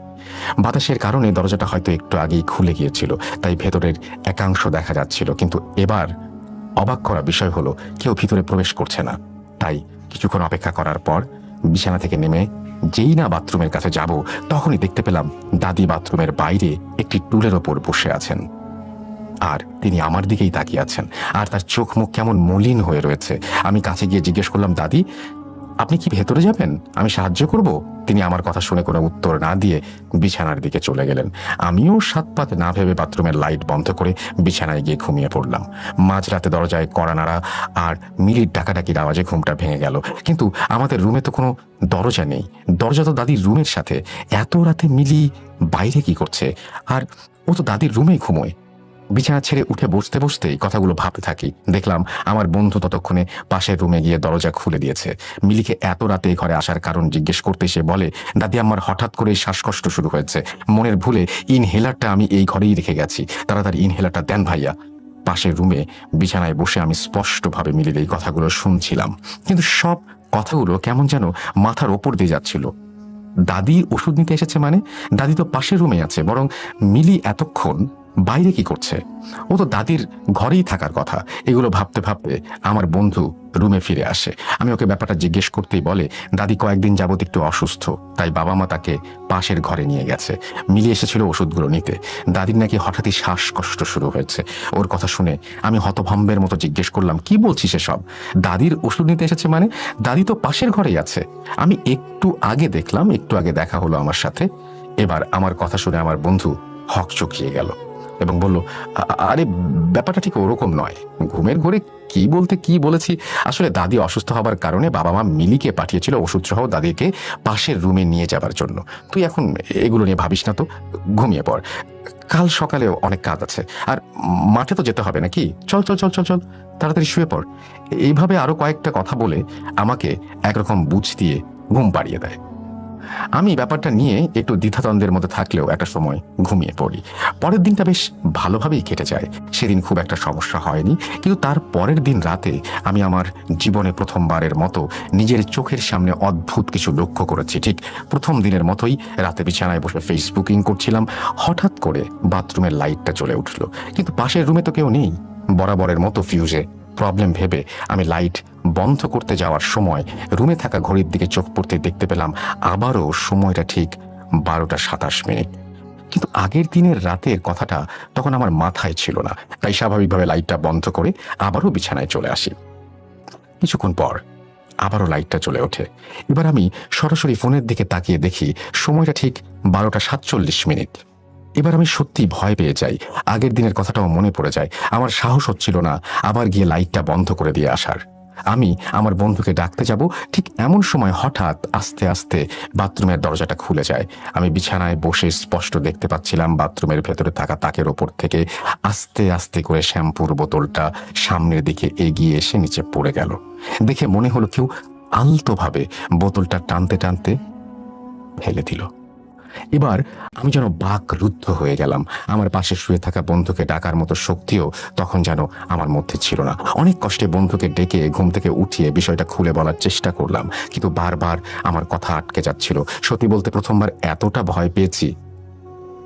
বাতাসের কারণে দরজাটা হয়তো একটু আগেই খুলে গিয়েছিল, তাই ভেতরের একাংশ দেখা যাচ্ছিল। কিন্তু এবার অবাক করা বিষয় হলো কেউ ভিতরে প্রবেশ করছে না। তাই কিছুক্ষণ অপেক্ষা করার পর বিছানা থেকে নেমে যেই না বাথরুমের কাছে যাব, তখনই দেখতে পেলাম দাদি বাথরুমের বাইরে একটি টুলের ওপর বসে আছেন, আর তিনি আমার দিকেই তাকিয়ে আছেন, আর তার চোখ মুখ কেমন মলিন হয়ে রয়েছে। আমি কাছে গিয়ে জিজ্ঞেস করলাম, দাদি আপনি কি ভেতরে যাবেন? আমি সাহায্য করব? তিনি আমার কথা শুনে কোনো উত্তর না দিয়ে বিছানার দিকে চলে গেলেন। আমিও সাত পাত না ভেবে বাথরুমের লাইট বন্ধ করে বিছানায় গিয়ে ঘুমিয়ে পড়লাম। মাঝরাতে দরজায় কড়া নাড়া আর মিলির ডাকাডাকির আওয়াজে ঘুমটা ভেঙে গেল। কিন্তু আমাদের রুমে তো কোনো দরজা নেই। দরজা তো দাদির রুমের সাথে। এত রাতে মিলি বাইরে কি করছে? আর ও তো দাদির রুমেই ঘুমোয়। বিছানা ছেড়ে উঠে বসতে বসতেই কথাগুলো ভাবতে থাকি। দেখলাম আমার বন্ধু ততক্ষণে পাশের রুমে গিয়ে দরজা খুলে দিয়েছে। মিলিকে এত রাতে ঘরে আসার কারণ জিজ্ঞেস করতে সে বলে, দাদি আমার হঠাৎ করে শ্বাসকষ্ট শুরু হয়েছে, মনের ভুলে ইনহেলারটা আমি এই ঘরেই রেখে গেছি, তাড়াতাড়ি ইনহেলারটা দেন ভাইয়া। পাশের রুমে বিছানায় বসে আমি স্পষ্টভাবে মিলির এই কথাগুলো শুনছিলাম, কিন্তু সব কথাগুলো কেমন যেন মাথার ওপর দিয়ে যাচ্ছিল। দাদি ওষুধ নিতে এসেছে মানে? দাদি তো পাশের রুমে আছে, বরং মিলি এতক্ষণ বাইরে কি করছে? ও তো দাদির ঘরেই থাকার কথা। এগুলো ভাবতে ভাবতে আমার বন্ধু রুমে ফিরে আসে। আমি ওকে ব্যাপারটা জিজ্ঞেস করতেই বলে, দাদি কয়েকদিন যাবত একটু অসুস্থ, তাই বাবা মা তাকে পাশের ঘরে নিয়ে গেছে। মিলি এসেছিল ওষুধগুলো নিতে। দাদির নাকি হঠাৎই শ্বাসকষ্ট শুরু হয়েছে। ওর কথা শুনে আমি হতভম্বের মতো জিজ্ঞেস করলাম, কি বলছিস এসব? দাদির ওষুধ নিতে এসেছে মানে? দাদি তো পাশের ঘরেই আছে। আমি একটু আগে দেখলাম, একটু আগে দেখা হলো আমার সাথে। এবার আমার কথা শুনে আমার বন্ধু হকচকিয়ে গেল এবং বলল, আরে ব্যাপারটা ঠিক ওরকম নয়। ঘুমের ঘরে কি বলতে কি বলেছি। আসলে দাদি অসুস্থ হবার কারণে বাবা মা মিলিকে পাঠিয়েছিল ওষুধ সহ দাদিকে পাশের রুমে নিয়ে যাবার জন্য। তুই এখন এগুলো নিয়ে ভাবিস না তো, ঘুমিয়ে পড়। কাল সকালেও অনেক কাজ আছে, আর মাঠে তো যেতে হবে নাকি। চল চল চল চল চল, তাড়াতাড়ি শুয়ে পড়। এইভাবে আরো কয়েকটা কথা বলে আমাকে একরকম বুঝ দিয়ে ঘুম পাড়িয়ে দেয়। আমি ব্যাপারটা নিয়ে একটু দ্বিধাদ্বন্দ্বের মধ্যে থাকলেও একটা সময় ঘুমিয়ে পড়ি। পরের দিনটা বেশ ভালোভাবেই কেটে যায়। সেদিন খুব একটা সমস্যা হয়নি, কিন্তু তার পরের দিন রাতে আমি আমার জীবনে প্রথমবারের মতো নিজের চোখের সামনে অদ্ভুত কিছু লক্ষ্য করেছি। ঠিক প্রথম দিনের মতোই রাতে বিছানায় বসে ফেসবুকিং করছিলাম। হঠাৎ করে বাথরুমের লাইটটা জ্বলে উঠল, কিন্তু পাশের রুমে তো কেউ নেই। বরাবরের মতো ফিউজে প্রবলেম ভেবে আমি লাইট বন্ধ করতে যাওয়ার সময় রুমে থাকা ঘড়ির দিকে চোখ পড়তে দেখতে পেলাম আবারও সময়টা ঠিক 12টা 27 মিনিট। কিন্তু আগের দিনের রাতের কথাটা তখন আমার মাথায় ছিল না, তাই স্বাভাবিকভাবে লাইটটা বন্ধ করে আবারও বিছানায় চলে আসি। কিছুক্ষণ পর আবারও লাইটটা জ্বলে ওঠে। এবার আমি সরাসরি ফোনের দিকে তাকিয়ে দেখি সময়টা ঠিক 12টা 47 মিনিট। এবার আমি সত্যি ভয় পেয়ে যাই। আগের দিনের কথাটাও মনে পড়ে যায়। আমার সাহস হচ্ছিল না আবার গিয়ে লাইটটা বন্ধ করে দিয়ে আসার। আমি আমার বন্ধুকে ডাকতে যাব, ঠিক এমন সময় হঠাৎ আস্তে আস্তে বাথরুমের দরজাটা খুলে যায়। আমি বিছানায় বসে স্পষ্ট দেখতে পাচ্ছিলাম বাথরুমের ভেতরে থাকা তাকের ওপর থেকে আস্তে আস্তে করে শ্যাম্পুর বোতলটা সামনের দিকে এগিয়ে এসে নিচে পড়ে গেল। দেখে মনে হলো কেউ আলতোভাবে বোতলটা টানতে টানতে ফেলে দিল। এবার আমি যেন বাকরুদ্ধ হয়ে গেলাম। আমার পাশে শুয়ে থাকা বন্ধুকে ডাকার মতো শক্তিও তখন যেন আমার মধ্যে ছিল না। অনেক কষ্টে বন্ধুকে ডেকে ঘুম থেকে উঠিয়ে বিষয়টা খুলে বলার চেষ্টা করলাম, কিন্তু বারবার আমার কথা আটকে যাচ্ছিল। সত্যি বলতে প্রথমবার এতটা ভয় পেয়েছি।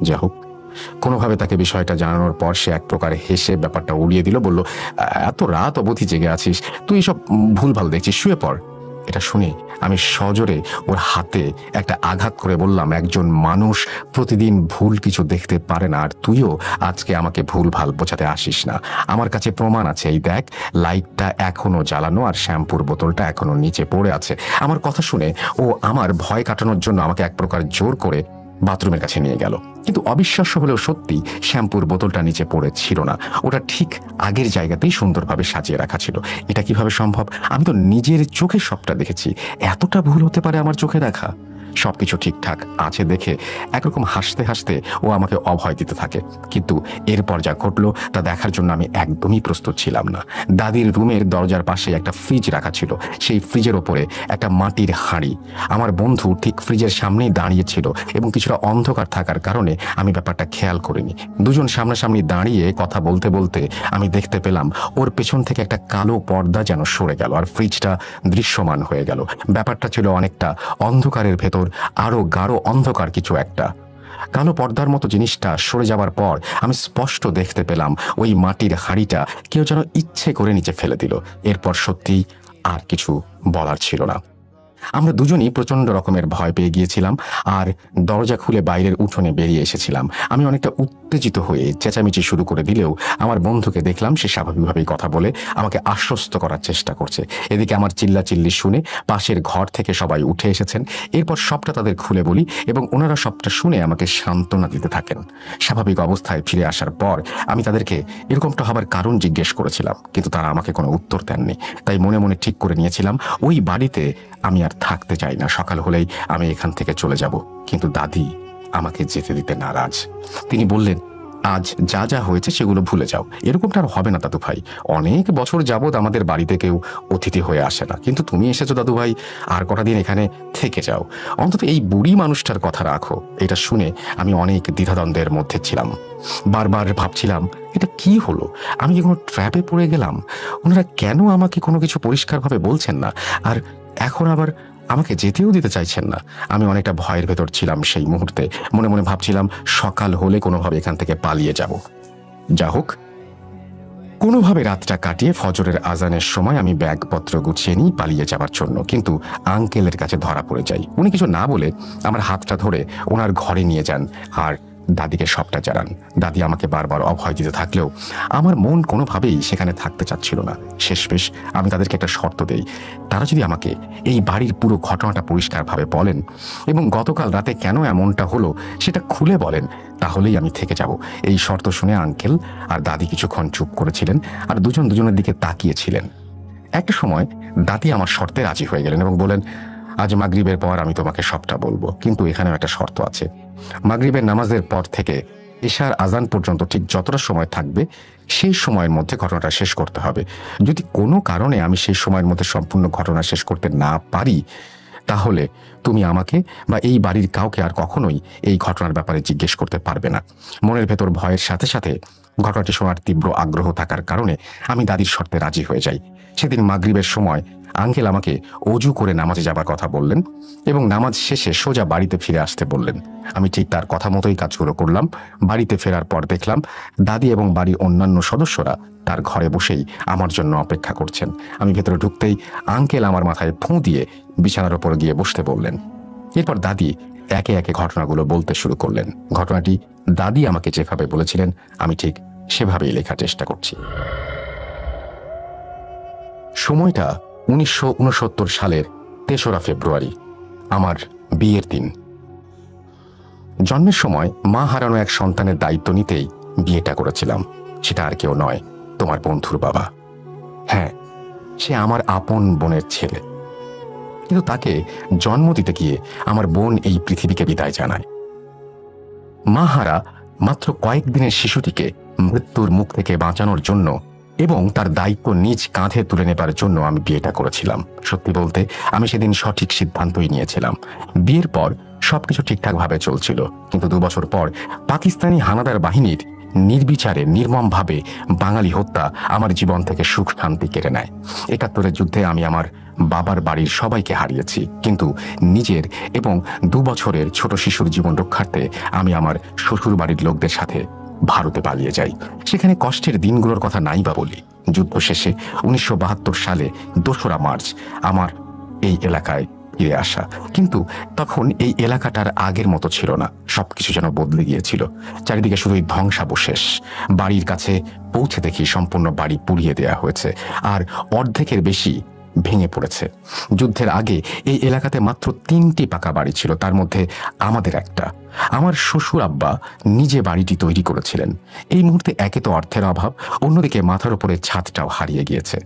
যা হোক, কোনোভাবে তাকে বিষয়টা জানানোর পর সে এক প্রকার হেসে ব্যাপারটা উড়িয়ে দিল। বলল, এত রাত অবধি জেগে আছিস, তুই সব ভুলভাল দেখছিস, শুয়ে পড়। এটা শুনে আমি সজোরে ওর হাতে একটা আঘাত করে বললাম, একজন মানুষ প্রতিদিন ভুল কিছু দেখতে পারে না, আর তুইও আজকে আমাকে ভুলভাল বোঝাতে আসিস না। আমার কাছে প্রমাণ আছে, এই দেখ, লাইটটা এখনো জ্বালানো আর শ্যাম্পুর বোতলটা এখনো নিচে পড়ে আছে। আমার কথা শুনে ও আমার ভয় কাটানোর জন্য আমাকে এক প্রকার জোর করে বাথরুমের কাছে নিয়ে গেল। কিন্তু অবিশ্বাস্য হলেও সত্যি, শ্যাম্পুর বোতলটা নিচে পড়ে ছিল না। ওটা ঠিক আগের জায়গাতেই সুন্দরভাবে সাজিয়ে রাখা ছিল। এটা কিভাবে সম্ভব? আমি তো নিজের চোখে সবটা দেখেছি। এতটা ভুল হতে পারে আমার চোখে দেখা? সবকিছু ঠিকঠাক আছে দেখে একরকম হাসতে হাসতে ও আমাকে অভয় দিতে থাকে। কিন্তু এরপর যা ঘটলো তা দেখার জন্য আমি একদমই প্রস্তুত ছিলাম না। দাদির রুমের দরজার পাশে একটা ফ্রিজ রাখা ছিল। সেই ফ্রিজের ওপরে একটা মাটির হাঁড়ি। আমার বন্ধু ঠিক ফ্রিজের সামনেই দাঁড়িয়েছিল এবং কিছুটা অন্ধকার থাকার কারণে আমি ব্যাপারটা খেয়াল করিনি। দুজন সামনাসামনি দাঁড়িয়ে কথা বলতে বলতে আমি দেখতে পেলাম ওর পেছন থেকে একটা কালো পর্দা যেন সরে গেল আর ফ্রিজটা দৃশ্যমান হয়ে গেল। ব্যাপারটা ছিল অনেকটা অন্ধকারের ভেতর আরো গাঢ় অন্ধকার কিছু একটা। কালো পর্দার মতো জিনিসটা সরে যাওয়ার পর আমি স্পষ্ট দেখতে পেলাম ওই মাটির হাঁড়িটা কেউ যেন ইচ্ছে করে নিচে ফেলে দিল। এরপর সত্যি আর কিছু বলার ছিল না। আমরা দুজনই প্রচন্ড রকমের ভয় পেয়ে গিয়েছিলাম আর দরজা খুলে বাইরের উঠোনে বেরিয়ে এসেছিলাম। আমি অনেকটা উত্তেজিত হয়ে চেঁচামেচি শুরু করে দিলেও আমার বন্ধুকে দেখলাম সে স্বাভাবিকভাবেই কথা বলে আমাকে আশ্বস্ত করার চেষ্টা করছে। এদিকে আমার চিল্লাচিল্লি শুনে পাশের ঘর থেকে সবাই উঠে এসেছেন। এরপর সবটা তাদের খুলে বলি এবং ওনারা সবটা শুনে আমাকে সান্ত্বনা দিতে থাকেন। স্বাভাবিক অবস্থায় ফিরে আসার পর আমি তাদেরকে এরকমটা হবার কারণ জিজ্ঞেস করেছিলাম, কিন্তু তারা আমাকে কোনো উত্তর দেননি। তাই মনে মনে ঠিক করে নিয়েছিলাম ওই বাড়িতে আমি আর থাকতে চাই না। সকাল হলেই আমি এখান থেকে চলে যাব। কিন্তু দাদি আমাকে যেতে দিতে নারাজ। তিনি বললেন, আজ যা যা হয়েছে সেগুলো ভুলে যাও। এরকমটা আর হবে না দাদু ভাই। অনেক বছর যাবৎ আমাদের বাড়িতে কেউ অতিথি হয়ে আসে না, কিন্তু তুমি এসেছো দাদু ভাই, আর কটা দিন এখানে থেকে যাও। অন্তত এই বুড়ি মানুষটার কথা রাখো। এটা শুনে আমি অনেক দ্বিধাদ্বন্দ্বের মধ্যে ছিলাম। বারবার ভাবছিলাম, এটা কি হলো? আমি কি কোনো ট্র্যাপে পড়ে গেলাম? ওনারা কেন আমাকে কোনো কিছু পরিষ্কারভাবে বলছেন না, আর এখন আবার আমাকে যেতেও দিতে চাইছেন না? আমি অনেকটা ভয়ের ভেতর ছিলাম সেই মুহূর্তে। মনে মনে ভাবছিলাম সকাল হলে কোনোভাবে এখান থেকে পালিয়ে যাব। যা হোক, কোনোভাবে রাতটা কাটিয়ে ফজরের আজানের সময় আমি ব্যাগপত্র গুছিয়ে নিই পালিয়ে যাবার জন্য। কিন্তু আঙ্কেলের কাছে ধরা পড়ে যাই। উনি কিছু না বলে আমার হাতটা ধরে ওনার ঘরে নিয়ে যান আর দাদিকে সবটা জানান। দাদি আমাকে বারবার অভয় দিতে থাকলেও আমার মন কোনোভাবেই সেখানে থাকতে চাচ্ছিল না। শেষমেশ আমি তাদেরকে একটা শর্ত দেই, তারা যদি আমাকে এই বাড়ির পুরো ঘটনাটা পরিষ্কারভাবে বলেন এবং গতকাল রাতে কেন এমনটা হলো সেটা খুলে বলেন, তাহলেই আমি থেকে যাব। এই শর্ত শুনে আঙ্কেল আর দাদি কিছুক্ষণ চুপ করেছিলেন আর দুজন দুজনের দিকে তাকিয়েছিলেন। একটা সময় দাদি আমার শর্তে রাজি হয়ে গেলেন এবং বলেন, আজ মাগরিবের পর আমি তোমাকে সবটা বলবো, কিন্তু এখানেও একটা শর্ত আছে। মাগরিবের নামাজের পর থেকে এশার আজান পর্যন্ত ঠিক যতটা সময় থাকবে সেই সময়ের মধ্যে ঘটনাটা শেষ করতে হবে। যদি কোনো কারণে আমি সেই সময়ের মধ্যে সম্পূর্ণ ঘটনা শেষ করতে না পারি, তাহলে তুমি আমাকে বা এই বাড়ির কাউকে আর কখনোই এই ঘটনার ব্যাপারে জিজ্ঞেস করতে পারবে না। মনের ভেতর ভয়ের সাথে সাথে ঘটনাটি শোনার তীব্র আগ্রহ থাকার কারণে আমি দাদির শর্তে রাজি হয়ে যাই। সেদিন মাগরিবের সময় আঙ্কেল আমাকে অজু করে নামাজে যাবার কথা বললেন এবং নামাজ শেষে সোজা বাড়িতে ফিরে আসতে বললেন। আমি ঠিক তার কথা মতোই কাজগুলো করলাম। বাড়িতে ফেরার পর দেখলাম দাদি এবং বাড়ির অন্যান্য সদস্যরা তার ঘরে বসেই আমার জন্য অপেক্ষা করছেন। আমি ভেতরে ঢুকতেই আঙ্কেল আমার মাথায় ফু দিয়ে বিছানার ওপর গিয়ে বসতে বললেন। এরপর দাদি একে একে ঘটনাগুলো বলতে শুরু করলেন। ঘটনাটি দাদি আমাকে যেভাবে বলেছিলেন আমি ঠিক সেভাবেই লেখার চেষ্টা করছি। সময়টা 1969 সালের 3রা ফেব্রুয়ারি, আমার বিয়ের দিন। জন্মের সময় মা হারানো এক সন্তানের দায়িত্ব নিতেই বিয়েটা করেছিলাম। সেটা আর কেউ নয়, তোমার বন্ধুর বাবা। হ্যাঁ, সে আমার আপন বোনের ছেলে, কিন্তু তাকে জন্ম দিতে গিয়ে আমার বোন এই পৃথিবীকে বিদায় জানায়। মাহারা মাত্র কয়েকদিনের শিশুটিকে মৃত্যুর মুখ থেকে বাঁচানোর জন্য এবং তার দায়িত্ব নিজ কাঁধে তুলে নেবার জন্য আমি বিয়েটা করেছিলাম। সত্যি বলতে আমি সেদিন সঠিক সিদ্ধান্তই নিয়েছিলাম। বিয়ের পর সবকিছু ঠিকঠাকভাবে চলছিল, কিন্তু 2 বছর পর পাকিস্তানি হানাদার বাহিনীর নির্বিচারে নির্মমভাবে বাঙালি হত্যা আমার জীবন থেকে সুখ শান্তি কেড়ে নেয়। 71-এর যুদ্ধে আমি আমার বাবার বাড়ির সবাইকে হারিয়েছি, কিন্তু নিজের এবং 2 বছরের ছোট শিশুর জীবন রক্ষার্থে আমি আমার শ্বশুর বাড়ির লোকদের সাথে ভারতে পালিয়ে যাই। সেখানে কষ্টের দিনগুলোর কথা নাই বা বলি। যুদ্ধ শেষে 1972 সালে 2রা মার্চ আমার এই এলাকায় ফিরে আসা, কিন্তু তখন এই এলাকাটার আগের মতো ছিল না। সবকিছু যেন বদলে গিয়েছিল। চারিদিকে শুধুই ধ্বংসাবশেষ। বাড়ির কাছে পৌঁছে দেখি সম্পূর্ণ বাড়ি পুড়িয়ে দেয়া হয়েছে, আর অর্ধেকের বেশি ভেঙে পড়েছে। যুদ্ধের আগে এই এলাকাতে মাত্র 3টি পাকা বাড়ি ছিল, তার মধ্যে আমাদের একটা। আমার শ্বশুর আব্বা নিজে বাড়িটি তৈরি করেছিলেন। এই মুহূর্তে একে তো অর্থের অভাব, অন্যদিকে মাথার উপরে ছাদটাও হারিয়ে গিয়েছে।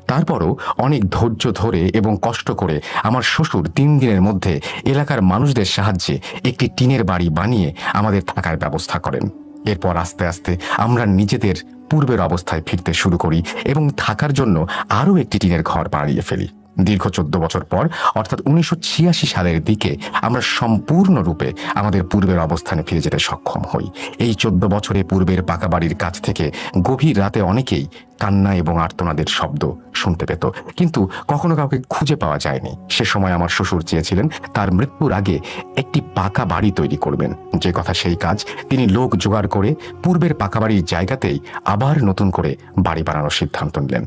তারপরও অনেক ধৈর্য ধরে এবং কষ্ট করে আমার শ্বশুর 3 দিনের মধ্যে এলাকার মানুষদের সাহায্যে একটি টিনের বাড়ি বানিয়ে আমাদের থাকার ব্যবস্থা করেন। এরপর আস্তে আস্তে আমরা নিজেদের পূর্বের অবস্থায় ফিরতে শুরু করি এবং থাকার জন্য আরও একটি টিনের ঘর বানিয়ে ফেলি। দীর্ঘ 14 বছর পর, অর্থাৎ 1986 সালের দিকে আমরা সম্পূর্ণরূপে আমাদের পূর্বের অবস্থানে ফিরে যেতে সক্ষম হই। এই 14 বছরে পূর্বের পাকা বাড়ির কাছ থেকে গভীর রাতে অনেকেই কান্না এবং আর্তনাদের শব্দ শুনতে পেত, কিন্তু কখনো কাউকে খুঁজে পাওয়া যায়নি। সে সময় আমার শ্বশুর চেয়েছিলেন তার মৃত্যুর আগে একটি পাকা বাড়ি তৈরি করবেন। যে কথা সেই কাজ। তিনি লোক জোগাড় করে পূর্বের পাকা বাড়ির জায়গাতেই আবার নতুন করে বাড়ি বানানোর সিদ্ধান্ত নিলেন।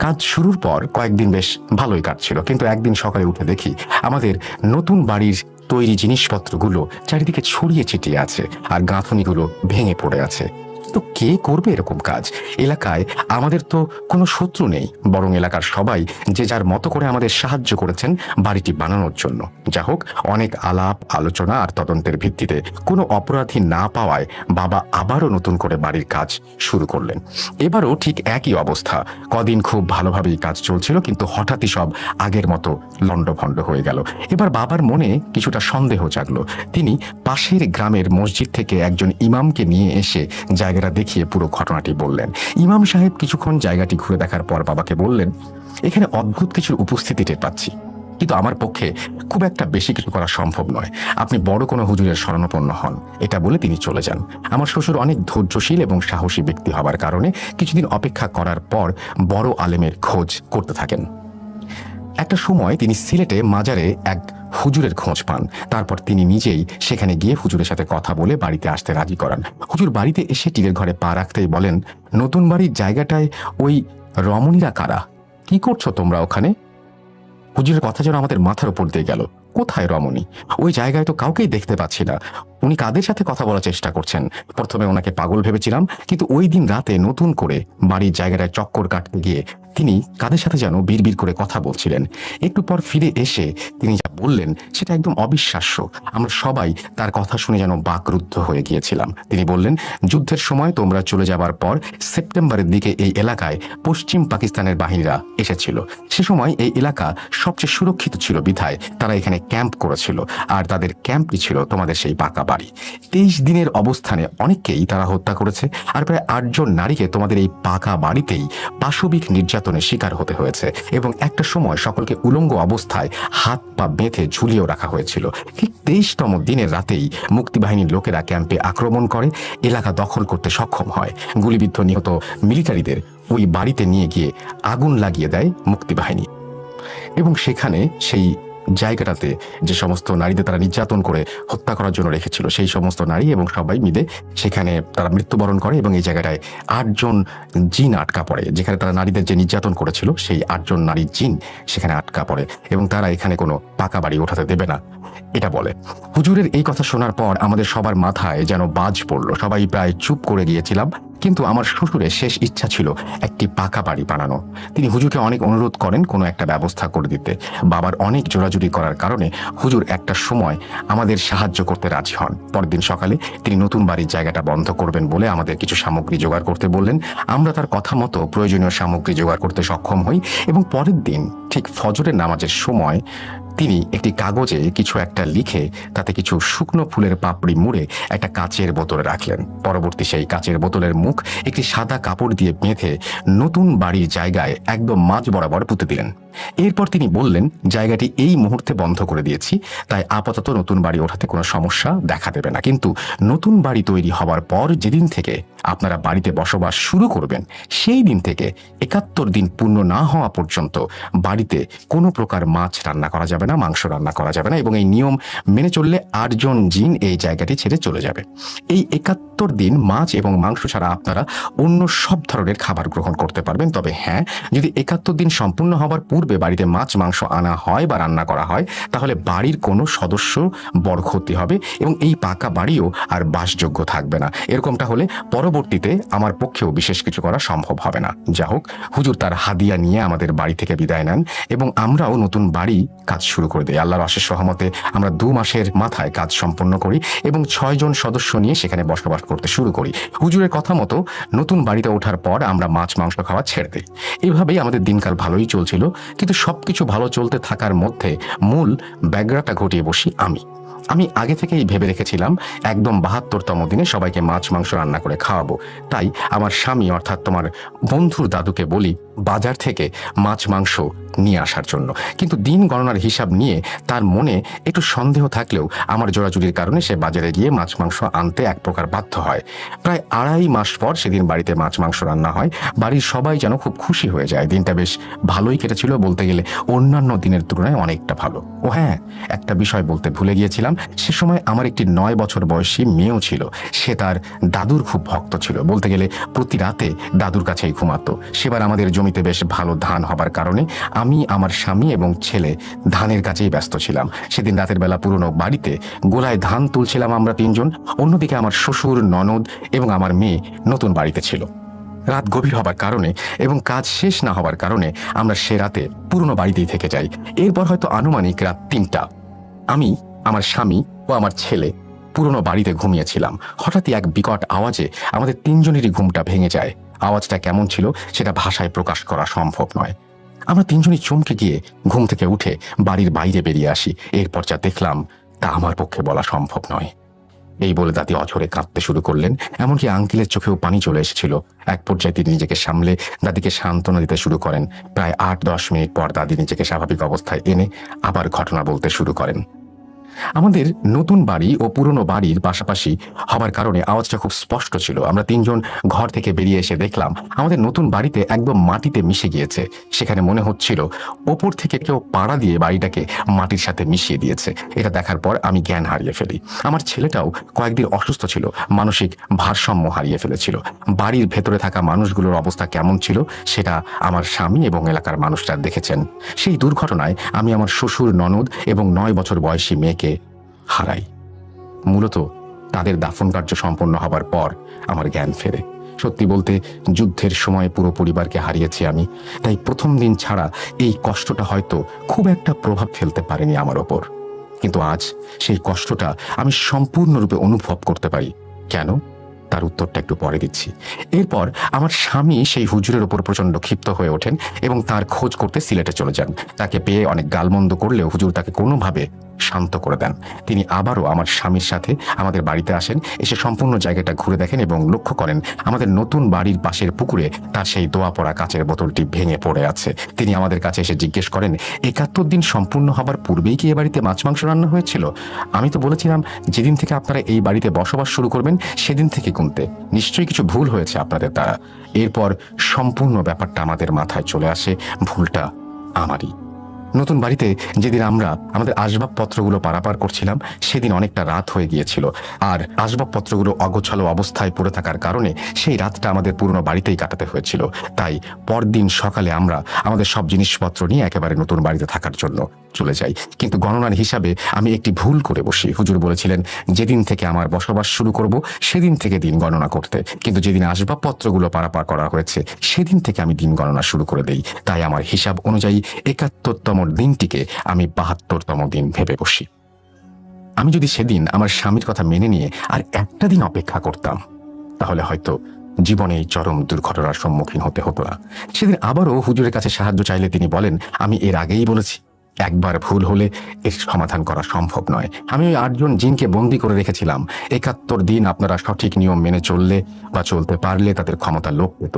কাজ শুরুর পর কয়েকদিন বেশ ভালোই কাটছিল, কিন্তু একদিন সকালে উঠে দেখি আমাদের নতুন বাড়ির তৈরি জিনিসপত্রগুলো চারিদিকে ছড়িয়ে ছিটিয়ে আছে, আর গাঁথনিগুলো ভেঙে পড়ে আছে। তো কে করবে এরকম কাজ? এলাকায় আমাদের তো কোনো শত্রু নেই, বরং এলাকার সবাই যে যার মতো করে আমাদের সাহায্য করেছেন বাড়িটি বানানোর জন্য। যা হোক, অনেক আলাপ আলোচনা আর তদন্তের ভিত্তিতে কোনো অপরাধী না পাওয়ায় বাবা আবারও নতুন করে বাড়ির কাজ শুরু করলেন। এবারও ঠিক একই অবস্থা। কদিন খুব ভালোভাবেই কাজ চলছিল, কিন্তু হঠাৎই সব আগের মতো লণ্ডভণ্ড হয়ে গেল। এবার বাবার মনে কিছুটা সন্দেহ জাগলো। তিনি পাশের গ্রামের মসজিদ থেকে একজন ইমামকে নিয়ে এসে জায়গাটা দেখিয়ে পুরো ঘটনাটি বললেন। ইমাম সাহেব কিছুক্ষণ জায়গাটি ঘুরে দেখার পর বাবাকে বললেন, এখানে অদ্ভুত কিছুর উপস্থিতি টের পাচ্ছি, কিন্তু আমার পক্ষে খুব একটা বেশি কিছু করা সম্ভব নয়। আপনি বড় কোনো হুজুরের শরণাপন্ন হন। এটা বলে তিনি চলে যান। আমার শ্বশুর অনেক ধৈর্যশীল এবং সাহসী ব্যক্তি হবার কারণে কিছুদিন অপেক্ষা করার পর বড় আলেমের খোঁজ করতে থাকেন। একটা সময় তিনি সিলেটে মাজারে এক হুজুরের খোঁজ পান। তারপর তিনি নিজেই সেখানে গিয়ে হুজুরের সাথে কথা বলে বাড়িতে আসতে রাজি করান। হুজুর বাড়িতে এসে টিনের ঘরে পা রাখতেই বলেন, নতুন বাড়ির জায়গাটায় ওই রমণীরা কারা? কি করছো তোমরা ওখানে? হুজুরের কথা যেন আমাদের মাথার উপর দিয়ে গেল। কোথায় রমণী? ওই জায়গায় তো কাউকেই দেখতে পাচ্ছি না। উনি কাদের সাথে কথা বলার চেষ্টা করছেন? প্রথমে ওনাকে পাগল ভেবেছিলাম, কিন্তু ওই দিন রাতে নতুন করে বাড়ির জায়গাটায় চক্কর কাটতে গিয়ে তিনি কাদের সাথে যেন বিড়বিড় করে কথা বলছিলেন। একটু পর ফিরে এসে তিনি যা বললেন সেটা একদম অবিশ্বাস্য। আমরা সবাই তার কথা শুনে যেন বাকরুদ্ধ হয়ে গিয়েছিলাম। তিনি বললেন, যুদ্ধের সময় তোমরা চলে যাবার পর সেপ্টেম্বরের দিকে এই এলাকায় পশ্চিম পাকিস্তানের বাহিনীরা এসেছিল। সে সময় এই এলাকা সবচেয়ে সুরক্ষিত ছিল বিধায় তারা এখানে ক্যাম্প করেছিল, আর তাদের ক্যাম্পটি ছিল তোমাদের সেই পাকা বাড়ি। 23 দিনের অবস্থানে অনেককেই তারা হত্যা করেছে, আর প্রায় 8 জন নারীকে তোমাদের এই পাকা বাড়িতেই পাশবিক নির্যাতনের শিকার হতে হয়েছে, এবং একটা সময় সকলকে উলঙ্গ অবস্থায় হাত পা বেঁধে ঝুলিয়েও রাখা হয়েছিল। ঠিক 23তম দিনের রাতেই মুক্তিবাহিনীর লোকেরা ক্যাম্পে আক্রমণ করে এলাকা দখল করতে সক্ষম হয়। গুলিবিদ্ধ নিহত মিলিটারিদের ওই বাড়িতে নিয়ে গিয়ে আগুন লাগিয়ে দেয় মুক্তিবাহিনী, এবং সেখানে সেই জায়গাটাতে যে সমস্ত নারীদের তারা নির্যাতন করে হত্যা করার জন্য রেখেছিল সেই সমস্ত নারী এবং সবাই মিলে সেখানে তারা মৃত্যুবরণ করে, এবং এই জায়গাটায় 8 জন জিন আটকা পড়ে। যেখানে তারা নারীদের যে নির্যাতন করেছিল সেই 8 জন নারীর জিন সেখানে আটকা পড়ে, এবং তারা এখানে কোনো পাকা বাড়ি ওঠাতে দেবে না। এটা বলে। হুজুরের এই কথা শোনার পর আমাদের সবার মাথায় যেন বাজ পড়ল, সবাই প্রায় চুপ করে গিয়েছিলাম। কিন্তু আমার শ্বশুরের শেষ ইচ্ছা ছিল একটি পাকা বাড়ি বানানো। তিনি হুজুরকে অনেক অনুরোধ করেন কোনো একটা ব্যবস্থা করে দিতে। বাবার অনেক জোরাজুরি করার কারণে হুজুর একটা সময় আমাদের সাহায্য করতে রাজি হন। পরের দিন সকালে তিনি নতুন বাড়ির জায়গাটা বন্ধ করবেন বলে আমাদের কিছু সামগ্রী জোগাড় করতে বললেন। আমরা তার কথা মতো প্রয়োজনীয় সামগ্রী জোগাড় করতে সক্ষম হই এবং পরের দিন ঠিক ফজরের নামাজের সময় তিনি একটি কাগজে কিছু একটা লিখে তাতে কিছু শুকনো ফুলের পাপড়ি মুড়ে একটা কাচের বোতলে রাখলেন। পরবর্তী সেই কাচের বোতলের মুখ একটি সাদা কাপড় দিয়ে বেঁধে নতুন বাড়ির জায়গায় একদম মাঝ বরাবর পুঁতে দিলেন। এরপর তিনি বললেন, জায়গাটি এই মুহূর্তে বন্ধ করে দিয়েছি, তাই আপাতত নতুন বাড়ি ওঠাতে কোনো সমস্যা দেখা দেবে না, কিন্তু নতুন বাড়ি তৈরি হওয়ার পর যেদিন থেকে আপনারা বাড়িতে বসবাস শুরু করবেন সেই দিন থেকে ৭১ দিন পূর্ণ না হওয়া পর্যন্ত বাড়িতে কোনো প্রকার মাছ রান্না করা যাবে না, মাংস রান্না করা যাবে না, এবং এই নিয়ম মেনে চললে ৮ জন জিন এই জায়গাটি ছেড়ে চলে যাবে। এই ৭১ দিন মাছ এবং মাংস ছাড়া আপনারা অন্য সব ধরনের খাবার গ্রহণ করতে পারবেন। তবে হ্যাঁ, যদি ৭১ দিন সম্পূর্ণ হওয়ার পূর্বে বাড়িতে মাছ মাংস আনা হয় বা রান্না করা হয় তাহলে বাড়ির কোনো সদস্য বড় ক্ষতি হবে এবং এই পাকা বাড়িও আর বাসযোগ্য থাকবে না। এরকমটা হলে পরবর্তীতে আমার পক্ষেও বিশেষ কিছু করা সম্ভব হবে না। যা হোক, হুজুর তার হাদিয়া নিয়ে আমাদের বাড়ি থেকে বিদায় নেন এবং আমরাও নতুন বাড়ি কাজ শুরু করে দিই। আল্লাহর অশেষ রহমতে আমরা ২ মাসের মাথায় কাজ সম্পন্ন করি এবং ৬ জন সদস্য নিয়ে সেখানে বসবাস করতে শুরু করি। হুজুরের কথা মতো নতুন বাড়িতে ওঠার পর আমরা মাছ মাংস খাওয়া ছেড়ে দিই। এভাবেই আমাদের দিনকাল ভালোই চলছিল, কিন্তু সবকিছু ভালো চলতে থাকার মধ্যে মূল ব্যাঘাতটা ঘটিয়ে বসি আমি আগে থেকেই ভেবে রেখেছিলাম একদম ৭২তম দিনে সবাইকে মাছ মাংস রান্না করে খাওয়াবো। তাই আমার স্বামী অর্থাৎ তোমার বন্ধুর দাদুকে বলি বাজার থেকে মাছ মাংস নিয়ে আসার জন্য। কিন্তু দিন গণনার হিসাব নিয়ে তার মনে একটু সন্দেহ থাকলেও আমার জোরাজুরির কারণে সে বাজারে গিয়ে মাছ মাংস আনতে এক প্রকার বাধ্য হয়। প্রায় ২.৫ মাস পর সেদিন বাড়িতে মাছ মাংস রান্না হয়। বাড়ির সবাই যেন খুব খুশি হয়ে যায়। দিনটা বেশ ভালোই কেটেছিল, বলতে গেলে অন্যান্য দিনের তুলনায় অনেকটা ভালো। ও হ্যাঁ, একটা বিষয় বলতে ভুলে গিয়েছিলাম, সে সময় আমার একটি ৯ বছর বয়সী মেয়েও ছিল। সে তার দাদুর খুব ভক্ত ছিল, বলতে গেলে প্রতি রাতে দাদুর কাছেই ঘুমাতো। সেবার আমাদের জমিতে বেশ ভালো ধান হবার কারণে আমি, আমার স্বামী এবং ছেলে ধানের কাছেই ব্যস্ত ছিলাম। সেদিন রাতের বেলা পুরনো বাড়িতে গোলায় ধান তুলছিলাম আমরা ৩ জন। অন্যদিকে আমার শ্বশুর, ননদ এবং আমার মেয়ে নতুন বাড়িতে ছিল। রাত গভীর হবার কারণে এবং কাজ শেষ না হবার কারণে আমরা সে রাতে পুরনো বাড়িতেই থেকে যাই। এরপর হয়তো আনুমানিক রাত ৩টা আমি, আমার স্বামী ও আমার ছেলে পুরনো বাড়িতে ঘুমিয়েছিলাম। হঠাৎই এক বিকট আওয়াজে আমাদের ৩ জনেরই ঘুমটা ভেঙে যায়। আওয়াজটা কেমন ছিল সেটা ভাষায় প্রকাশ করা সম্ভব নয়। আমরা ৩ জনই চমকে গিয়ে ঘুম থেকে উঠে বাড়ির বাইরে বেরিয়ে আসি। এরপর যা দেখলাম তা আমার পক্ষে বলা সম্ভব নয়। এই বলে দাদি অঝরে কাঁদতে শুরু করলেন, এমনকি আঙ্কেলের চোখেও পানি চলে এসেছিল। এক পর্যায়ে তিনি নিজেকে সামলে দাদিকে সান্ত্বনা দিতে শুরু করেন। প্রায় ৮-১০ মিনিট পর দাদি নিজেকে স্বাভাবিক অবস্থায় এনে আবার ঘটনা বলতে শুরু করেন। আমাদের নতুন বাড়ি ও পুরনো বাড়ির পাশাপাশি হবার কারণে আওয়াজটা খুব স্পষ্ট ছিল। আমরা ৩ জন ঘর থেকে বেরিয়ে এসে দেখলাম আমাদের নতুন বাড়িতে একদম মাটিতে মিশে গিয়েছে। সেখানে মনে হচ্ছিল ওপর থেকে কেউ পাড়া দিয়ে বাড়িটাকে মাটির সাথে মিশিয়ে দিয়েছে। এটা দেখার পর আমি জ্ঞান হারিয়ে ফেলি। আমার ছেলেটাও কয়েকদিন অসুস্থ ছিল, মানসিক ভারসাম্য হারিয়ে ফেলেছিল। বাড়ির ভেতরে থাকা মানুষগুলোর অবস্থা কেমন ছিল সেটা আমার স্বামী এবং এলাকার মানুষরা দেখেছেন। সেই দুর্ঘটনায় আমি আমার শ্বশুর, ননদ এবং ৯ বছর বয়সী মেয়েকে হারাই। মূলত তাদের দাফন কার্য সম্পন্ন হবার পর আমার জ্ঞান ফেরে। সত্যি বলতে যুদ্ধের সময় পুরো পরিবারকে হারিয়েছি আমি, তাই প্রথম দিন ছাড়া এই কষ্টটা হয়তো খুব একটা প্রভাব ফেলতে পারেনি আমার ওপর। কিন্তু আজ সেই কষ্টটা আমি সম্পূর্ণরূপে অনুভব করতে পারি। কেন? তার উত্তরটা একটু পরে দিচ্ছি। এরপর আমার স্বামী সেই হুজুরের ওপর প্রচন্ড ক্ষিপ্ত হয়ে ওঠেন এবং তার খোঁজ করতে সিলেটে চলে যান। তাকে পেয়ে অনেক গালমন্দ করলেও হুজুর তাকে কোনোভাবে শান্ত করে দেন। তিনি আবারও আমার স্বামীর সাথে আমাদের বাড়িতে আসেন, এসে সম্পূর্ণ জায়গাটা ঘুরে দেখেন এবং লক্ষ্য করেন আমাদের নতুন বাড়ির পাশের পুকুরে তার সেই দোয়া পড়া কাচের বোতলটি ভেঙে পড়ে আছে। তিনি আমাদের কাছে এসে জিজ্ঞেস করেন, ৭১ দিন সম্পূর্ণ হবার পূর্বেই কি এ বাড়িতে মাছ মাংস রান্না হয়েছিল? আমি তো বলেছিলাম যেদিন থেকে আপনারা এই বাড়িতে বসবাস শুরু করবেন সেদিন থেকে গুনতে। নিশ্চয়ই কিছু ভুল হয়েছে আপনাদের দ্বারা। এরপর সম্পূর্ণ ব্যাপারটা আমাদের মাথায় চলে আসে, ভুলটা আমারই। নতুন বাড়িতে যেদিন আমরা আমাদের আসবাবপত্রগুলো পারাপার করছিলাম সেদিন অনেকটা রাত হয়ে গিয়েছিল, আর আসবাবপত্রগুলো অগোছালো অবস্থায় পড়ে থাকার কারণে সেই রাতটা আমাদের পুরনো বাড়িতেই কাটাতে হয়েছিল। তাই পরদিন সকালে আমরা আমাদের সব জিনিসপত্র নিয়ে একেবারে নতুন বাড়িতে থাকার জন্য চলে যাই, কিন্তু গণনার হিসাবে আমি একটি ভুল করে বসি। হুজুর বলেছিলেন যেদিন থেকে আমার বসবাস শুরু করব সেদিন থেকে দিন গণনা করতে, কিন্তু যেদিন আসবাবপত্রগুলো পারাপার করা হয়েছে সেদিন থেকে আমি দিন গণনা শুরু করে দেই। তাই আমার হিসাব অনুযায়ী ৭১তম দিনটিকে আমি ৭২তম দিন ভেবে বসি। আমি যদি সেদিন আমার স্বামীর কথা মেনে নিয়ে আর একটা দিন অপেক্ষা করতাম, তাহলে হয়তো জীবনে এই চরম দুর্ঘটনার সম্মুখীন হতে হতো না। সেদিন আবারও হুজুরের কাছে সাহায্য চাইলে তিনি বলেন, আমি এর আগেই বলেছি, একবার ভুল হলে এর সমাধান করা সম্ভব নয়। আমি ওই ৮ জন জিনকে বন্দী করে রেখেছিলাম। ৭১ দিন আপনারা সঠিক নিয়ম মেনে চললে বা চলতে পারলে তাদের ক্ষমতা লোপ পেত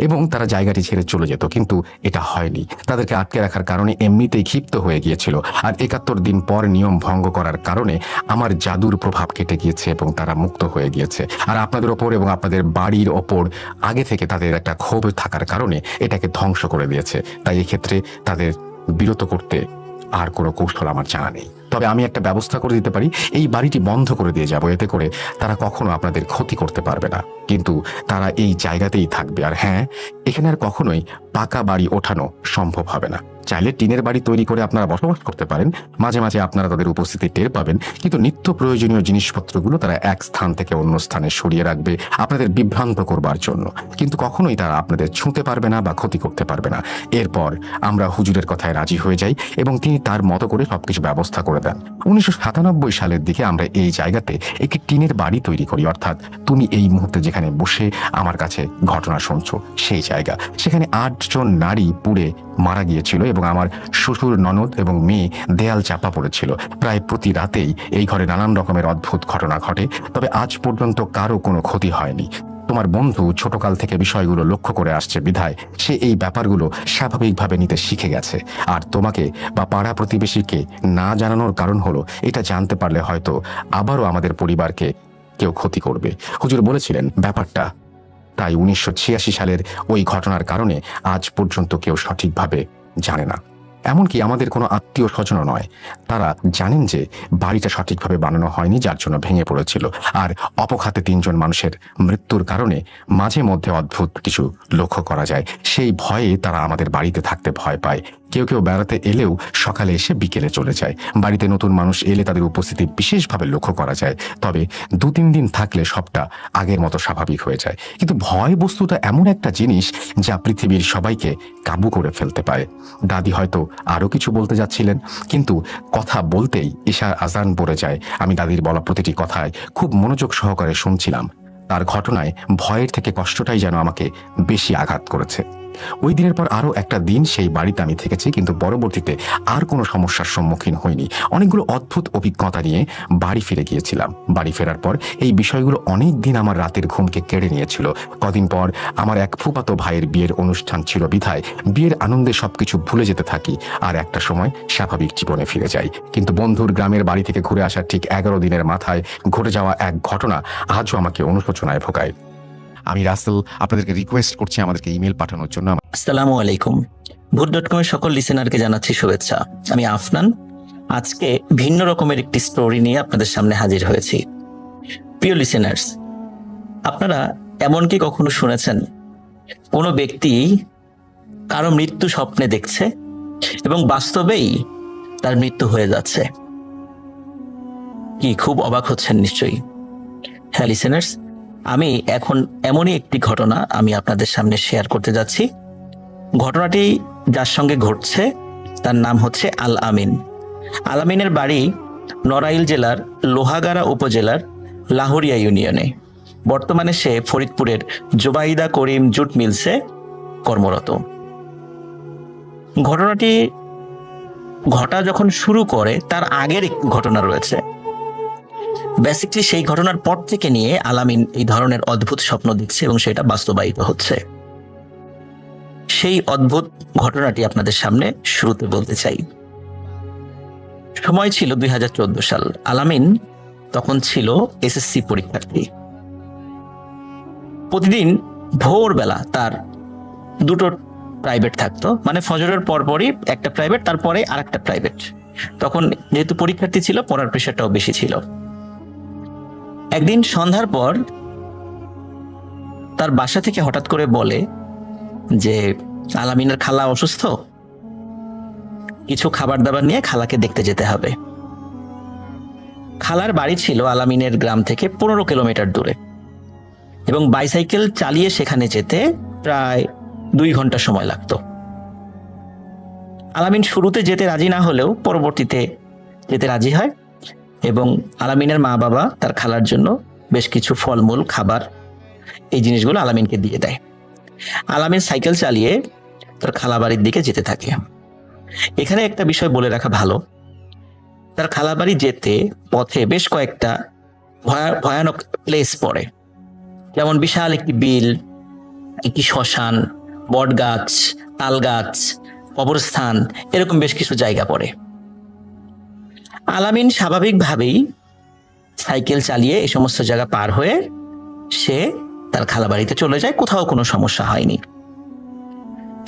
এবং তারা জায়গাটি ছেড়ে চলে যেত, কিন্তু এটা হয়নি। তাদেরকে আটকে রাখার কারণে এমনিতেই ক্ষিপ্ত হয়ে গিয়েছিল, আর ৭১ দিন পর নিয়ম ভঙ্গ করার কারণে আমার জাদুর প্রভাব কেটে গিয়েছে এবং তারা মুক্ত হয়ে গিয়েছে। আর আপনাদের ওপর এবং আপনাদের বাড়ির ওপর আগে থেকে তাদের একটা ক্ষোভ থাকার কারণে এটাকে ধ্বংস করে দিয়েছে। তাই এক্ষেত্রে তাদের বিরত করতে আর কোনো কৌশল আমার জানা নেই। তবে আমি একটা ব্যবস্থা করে দিতে পারি, এই বাড়িটি বন্ধ করে দিয়ে যাব, এতে করে তারা কখনো আপনাদের ক্ষতি করতে পারবে না, কিন্তু তারা এই জায়গাতেই থাকবে। আর হ্যাঁ, এখানে আর কখনোই পাকা বাড়ি ওঠানো সম্ভব হবে না। চাইলে টিনের বাড়ি তৈরি করে আপনারা বসবাস করতে পারেন, মাঝে মাঝে আপনারা তাদের উপস্থিতি টের পাবেন, কিন্তু নিত্য প্রয়োজনীয় জিনিসপত্রগুলো তারা এক স্থান থেকে অন্য স্থানে সরিয়ে রাখবে আপনাদের বিভ্রান্ত করবার জন্য, কিন্তু কখনোই তারা আপনাদের ছুঁতে পারবে না বা ক্ষতি করতে পারবে না। এরপর আমরা হুজুরের কথায় রাজি হয়ে যাই এবং তিনি তার মতো করে সবকিছু ব্যবস্থা করে দেন। ১৯৯৭ সালের দিকে আমরা এই জায়গাতে একটি টিনের বাড়ি তৈরি করি, অর্থাৎ তুমি এই মুহূর্তে যেখানে বসে আমার কাছে ঘটনা শুনছো সেই জায়গা। সেখানে ৮ জন নারী পুড়ে মারা গিয়েছিল এবং আমার শ্বশুর, ননদ এবং মেয়ে দেয়াল চাপা পড়েছিল। প্রায় প্রতি রাতেই এই ঘরে নানান রকমের অদ্ভুত ঘটনা ঘটে, তবে আজ পর্যন্ত কারো কোনো ক্ষতি হয়নি। তোমার বন্ধু ছোটকাল থেকে বিষয়গুলো লক্ষ্য করে আসছে বিধায় সে এই ব্যাপারগুলো স্বাভাবিকভাবে নিতে শিখে গেছে। আর তোমাকে বা পাড়া প্রতিবেশীকে না জানানোর কারণ হলো এটা জানতে পারলে হয়তো আবারও আমাদের পরিবারকে কেউ ক্ষতি করবে। হুজুর বলেছিলেন ব্যাপারটা, তাই ১৯৮৬ সালের ওই ঘটনার কারণে আজ পর্যন্ত কেউ সঠিকভাবে জানে না, এমনকি আমাদের কোনো আত্মীয় স্বজনও নয়। তারা জানেন যে বাড়িটা সঠিকভাবে বানানো হয়নি, যার জন্য ভেঙে পড়েছিল। আর অপঘাতে ৩ জন মানুষের মৃত্যুর কারণে মাঝে মধ্যে অদ্ভুত কিছু লক্ষ্য করা যায়। সেই ভয়ে তারা আমাদের বাড়িতে থাকতে ভয় পায়। কেউ কেউ বেড়াতে এলেও সকালে এসে বিকেলে চলে যায়। বাড়িতে নতুন মানুষ এলে তাদের উপস্থিতি বিশেষভাবে লক্ষ্য করা যায়, তবে ২-৩ দিন থাকলে সবটা আগের মতো স্বাভাবিক হয়ে যায়। কিন্তু ভয় বস্তুটা এমন একটা জিনিস যা পৃথিবীর সবাইকে কাবু করে ফেলতে পারে। দাদি হয়তো আরো কিছু বলতে যাচ্ছিলেন, কিন্তু কথা বলতেই ঈশার আজান পড়ে যায়। আমি দাদির বলা প্রতিটি কথায় খুব মনোযোগ সহকারে শুনছিলাম। তার ঘটনায় ভয়ের থেকে কষ্টটাই যেন আমাকে বেশি আঘাত করেছে। ওই দিনের পর আরো একটা দিন সেই বাড়িতে আমি থেকেছি, কিন্তু পরবর্তীতে আর কোনো সমস্যার সম্মুখীন হইনি। অনেকগুলো অদ্ভুত অভিজ্ঞতা নিয়ে বাড়ি ফিরে গিয়েছিলাম। বাড়ি ফেরার পর এই বিষয়গুলো অনেক দিন আমার রাতের ঘুমকে কেড়ে নিয়েছিল। কদিন পর আমার এক ফুফাতো ভাইয়ের বিয়ের অনুষ্ঠান ছিল বিধায় বিয়ের আনন্দে সবকিছু ভুলে যেতে থাকি আর একটা সময় স্বাভাবিক জীবনে ফিরে যাই। কিন্তু বন্ধুর গ্রামের বাড়ি থেকে ঘুরে আসার ঠিক ১১ দিনের মাথায় ঘটে যাওয়া এক ঘটনা আজও আমাকে অনুশোচনায় ভোগায়। আমি রাসেল আপনাদেরকে রিকোয়েস্ট করছি আমাদেরকে ইমেল পাঠানোর জন্য। আসসালামু আলাইকুম। ভূত.com-এর সকল লিসেনারকে জানাচ্ছি শুভেচ্ছা। আমি আফনান। আজকে ভিন্ন রকমের একটি স্টোরি নিয়ে আপনাদের সামনে হাজির হয়েছি। প্রিয় লিসেনার্স, আপনারা এমন কি কখনো শুনেছেন কোনো ব্যক্তি কারো মৃত্যু স্বপ্নে দেখছে এবং বাস্তবেই তার মৃত্যু হয়ে যাচ্ছে? কি খুব অবাক হচ্ছেন নিশ্চয়ই। হ্যাঁ লিসেনার্স, আমি এখন এমনই একটি ঘটনা আমি আপনাদের সামনে শেয়ার করতে যাচ্ছি। ঘটনাটি যার সঙ্গে ঘটছে তার নাম হচ্ছে আল আমিন। আল আমিনের বাড়ি নড়াইল জেলার লোহাগাড়া উপজেলার লাহোরিয়া ইউনিয়নে। বর্তমানে সে ফরিদপুরের জোবাইদা করিম জুট মিলসে কর্মরত। ঘটনাটি ঘটা যখন শুরু করে তার আগের একটি ঘটনা রয়েছে। বেসিক্যালি সেই ঘটনার পর থেকে নিয়ে আল আমিন এই ধরনের অদ্ভুত স্বপ্ন দেখছে এবং সেটা বাস্তবায়িত হচ্ছে। সেই অদ্ভুত ঘটনাটি আপনাদের সামনে শুরুতে বলতে চাই। সময় ছিল ২০১৪ সাল। আল আমিন তখন ছিল এসএসসি পরীক্ষার্থী। প্রতিদিন ভোরবেলা তার দুটো প্রাইভেট থাকতো, মানে ফজরের পরপরই একটা প্রাইভেট, তারপরে আরেকটা প্রাইভেট। তখন যেহেতু পরীক্ষার্থী ছিল, পড়ার প্রেশারটাও বেশি ছিল। একদিন সন্ধ্যার পর তার বাসা থেকে হঠাৎ করে বলে যে আল আমিনের খালা অসুস্থ, কিছু খাবার দাবার নিয়ে খালাকে দেখতে যেতে হবে। খালার বাড়ি ছিল আলামিনের গ্রাম থেকে 15 কিলোমিটার দূরে এবং বাইসাইকেল চালিয়ে সেখানে যেতে প্রায় 2 ঘন্টা সময় লাগতো। আলামিন শুরুতে যেতে রাজি না হলেও পরবর্তীতে যেতে রাজি হয় এবং আলামিনের মা বাবা তার খালার জন্য বেশ কিছু ফলমূল, খাবার, এই জিনিসগুলো আলামিনকে দিয়ে দেয়। আলামিন সাইকেল চালিয়ে তার খালা বাড়ির দিকে যেতে থাকে। এখানে একটা বিষয় বলে রাখা ভালো, তার খালা বাড়ি যেতে পথে বেশ কয়েকটা ভয়ানক প্লেস পড়ে, যেমন বিশাল একটি বিল, একটি শ্মশান, বট গাছ, তাল গাছ, কবরস্থান, এরকম বেশ কিছু জায়গা পড়ে। আলামিন স্বাভাবিকভাবেই সাইকেল চালিয়ে এই সমস্ত জায়গা পার হয়ে সে তার খালাবাড়িতে চলে যায়, কোথাও কোনো সমস্যা হয়নি।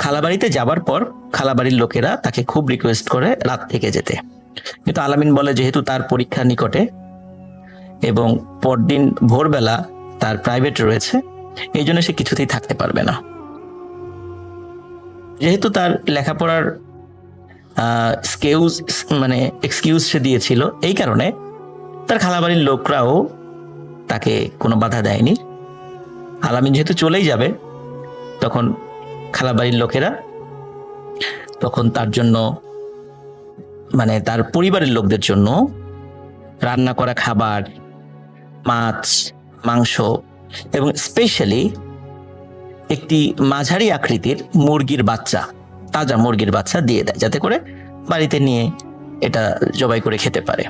খালাবাড়িতে যাবার পর খালাবাড়ির লোকেরা তাকে খুব রিকোয়েস্ট করে রাত থেকে যেতে, কিন্তু আলামিন বলে যেহেতু তার পরীক্ষা নিকটে এবং পরদিন ভোরবেলা তার প্রাইভেট রয়েছে, এই জন্য সে কিছুতেই থাকতে পারবে না। যেহেতু তার লেখাপড়ার এক্সকিউজ সে দিয়েছিল, এই কারণে তার খালাবাড়ির লোকরাও তাকে কোনো বাধা দেয়নি। আলামিন যেহেতু চলেই যাবে, তখন খালাবাড়ির লোকেরা তখন তার জন্য তার পরিবারের লোকদের জন্য রান্না করা খাবার, মাছ, মাংস এবং স্পেশালি একটি মাঝারি আকৃতির মুরগির বাচ্চা, তাজা মুরগির বাচ্চা দিয়ে দেয়, যাতে করে বাড়িতে নিয়ে এটা জবাই করে খেতে পারে।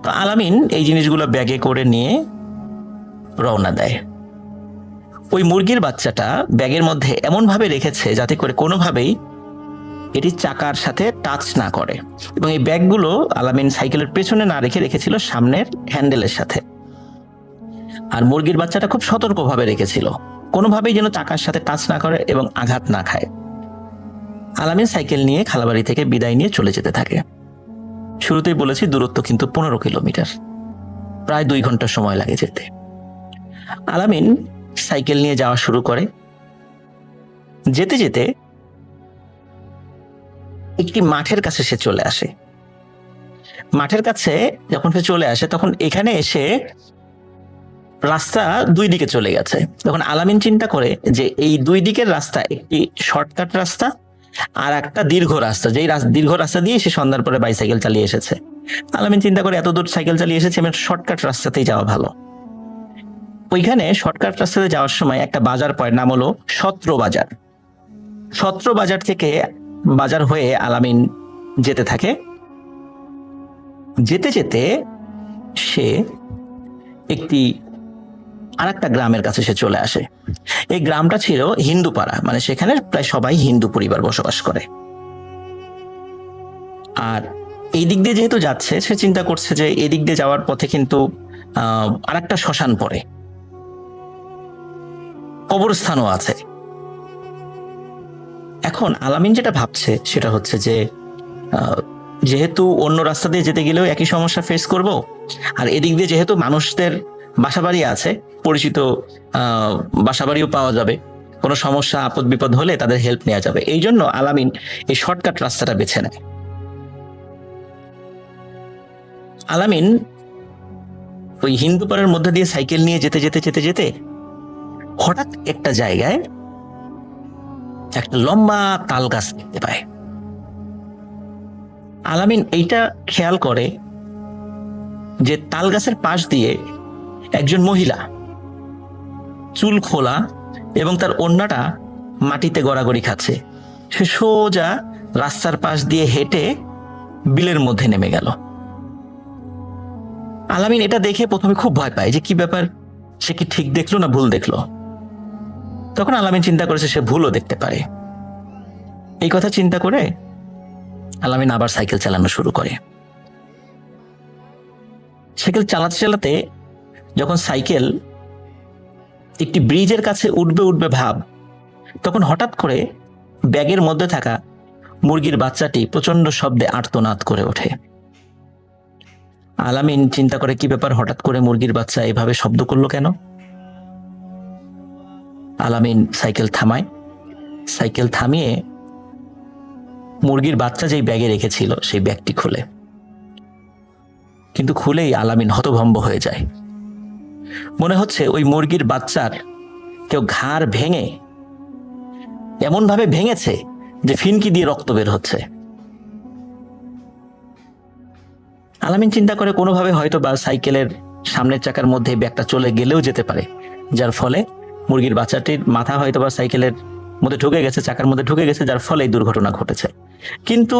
তো আলামিন এই জিনিসগুলো ব্যাগে করে নিয়ে রওনা দেয়। ওই মুরগির বাচ্চাটা ব্যাগের মধ্যে এমনভাবে রেখেছে যাতে করে কোনোভাবেই এটি চাকার সাথে টাচ না করে, এবং এই ব্যাগগুলো আলামিন সাইকেলের পেছনে না রেখেছিল সামনের হ্যান্ডেলের সাথে। আর মুরগির বাচ্চাটা খুব সতর্কভাবে রেখেছিল, কোনোভাবেই যেন চাকার সাথে টাচ না করে এবং আঘাত না খায়। আলামিন সাইকেল নিয়ে খালাবাড়ি থেকে বিদায় নিয়ে চলে যেতে থাকে। শুরুতেই বলেছি দূরত্ব কিন্তু 15 কিলোমিটার, প্রায় 2 ঘন্টা সময় লাগে যেতে। আলামিন সাইকেল নিয়ে যাওয়া শুরু করে। যেতে যেতে একটি মাঠের কাছে সে চলে আসে। মাঠের কাছে যখন সে চলে আসে, তখন এখানে এসে রাস্তা 2 দিকে চলে গেছে। তখন আলামিন চিন্তা করে যে এই 2 দিকের রাস্তা একটি শর্টকাট রাস্তা আর একটা দীর্ঘ রাস্তা, যেই দীর্ঘ রাস্তা দিয়ে সে সন্ধ্যার পরে বাইসাইকেল চালিয়ে এসেছে। আলামিন চিন্তা করে এত দূর সাইকেল চালিয়ে এসেছে, আমি শর্টকাট রাস্তাতেই যাওয়া ভালো। ওইখানে শর্টকাট রাস্তাতে যাওয়ার সময় একটা বাজার পড়ে, নাম হলো সত্র বাজার। সত্র বাজার থেকে বাজার হয়ে আলামিন যেতে থাকে। যেতে যেতে সে একটি আরেকটা গ্রামের কাছে সে চলে আসে। এই গ্রামটা ছিল হিন্দু পাড়া, সেখানে প্রায় সবাই হিন্দু পরিবার বসবাস করে। আর এই দিক দিয়ে যেহেতু যাচ্ছে, সে চিন্তা করছে যে এই দিক দিয়ে যাওয়ার পথে কিন্তু আরেকটা শ্মশান পড়ে, কবরস্থানও আছে। এখন আলামিন যেটা ভাবছে সেটা হচ্ছে যে যেহেতু অন্য রাস্তা দিয়ে যেতে গেলেও একই সমস্যা ফেস করব, আর এদিক দিয়ে যেহেতু মানুষদের বাসাবাড়ি আছে, পরিচিত বাসাবাড়িও পাওয়া যাবে, কোনো সমস্যা আপদ বিপদ হলে তাদের হেল্প নেওয়া যাবে, এই জন্য আলামিন এই শর্টকাট রাস্তাটা বেছে নেয়। আলামিন ওই হিন্দু পাড়ার মধ্যে দিয়ে সাইকেল নিয়ে যেতে যেতে যেতে যেতে হঠাৎ একটা জায়গায় একটা লম্বা তাল গাছ দেখতে পায়। আলামিন এইটা খেয়াল করে যে তাল গাছের পাশ দিয়ে একজন মহিলা, চুল খোলা এবং তার ওড়নাটা মাটিতে গড়াগড়ি খাচ্ছে, সে সোজা রাস্তার পাশ দিয়ে হেঁটে বিলের মধ্যে নেমে গেল। আলামিন এটা দেখে প্রথমে খুব ভয় পায় যে কি ব্যাপার, সে কি ঠিক দেখলো না ভুল দেখলো। তখন আলামিন চিন্তা করেছে সে ভুলও দেখতে পারে। এই কথা চিন্তা করে আলামিন আবার সাইকেল চালানো শুরু করে। সাইকেল চালাতে চালাতে যখন সাইকেল একটি ব্রিজের কাছে উঠবে ভাব, তখন হঠাৎ করে ব্যাগের মধ্যে থাকা মুরগির বাচ্চাটি প্রচন্ড শব্দে আর্তনাদ করে ওঠে। আলামিন চিন্তা করে কি ব্যাপার, হঠাৎ করে মুরগির বাচ্চা এভাবে শব্দ করলো কেন। আলামিন সাইকেল থামায়। সাইকেল থামিয়ে মুরগির বাচ্চা যেই ব্যাগে রেখেছিল সেই ব্যাগটি খুলে, কিন্তু খুলেই আলামিন হতভম্ব হয়ে যায়। মনে হচ্ছে ওই মুরগির বাচ্চার কেউ ঘাড় ভেঙে এমন ভাবে ভেঙেছে যে ফিনকি দিয়ে রক্ত বের হচ্ছে। আলামিন চিন্তা করে কোনোভাবে হয়তো বা সাইকেলের সামনের চাকার মধ্যে ব্যাগটা চলে গেলেও যেতে পারে, যার ফলে মুরগির বাচ্চাটির মাথা হয়তো বা সাইকেলের মধ্যে ঢুকে গেছে, চাকার মধ্যে ঢুকে গেছে, যার ফলে এই দুর্ঘটনা ঘটেছে। কিন্তু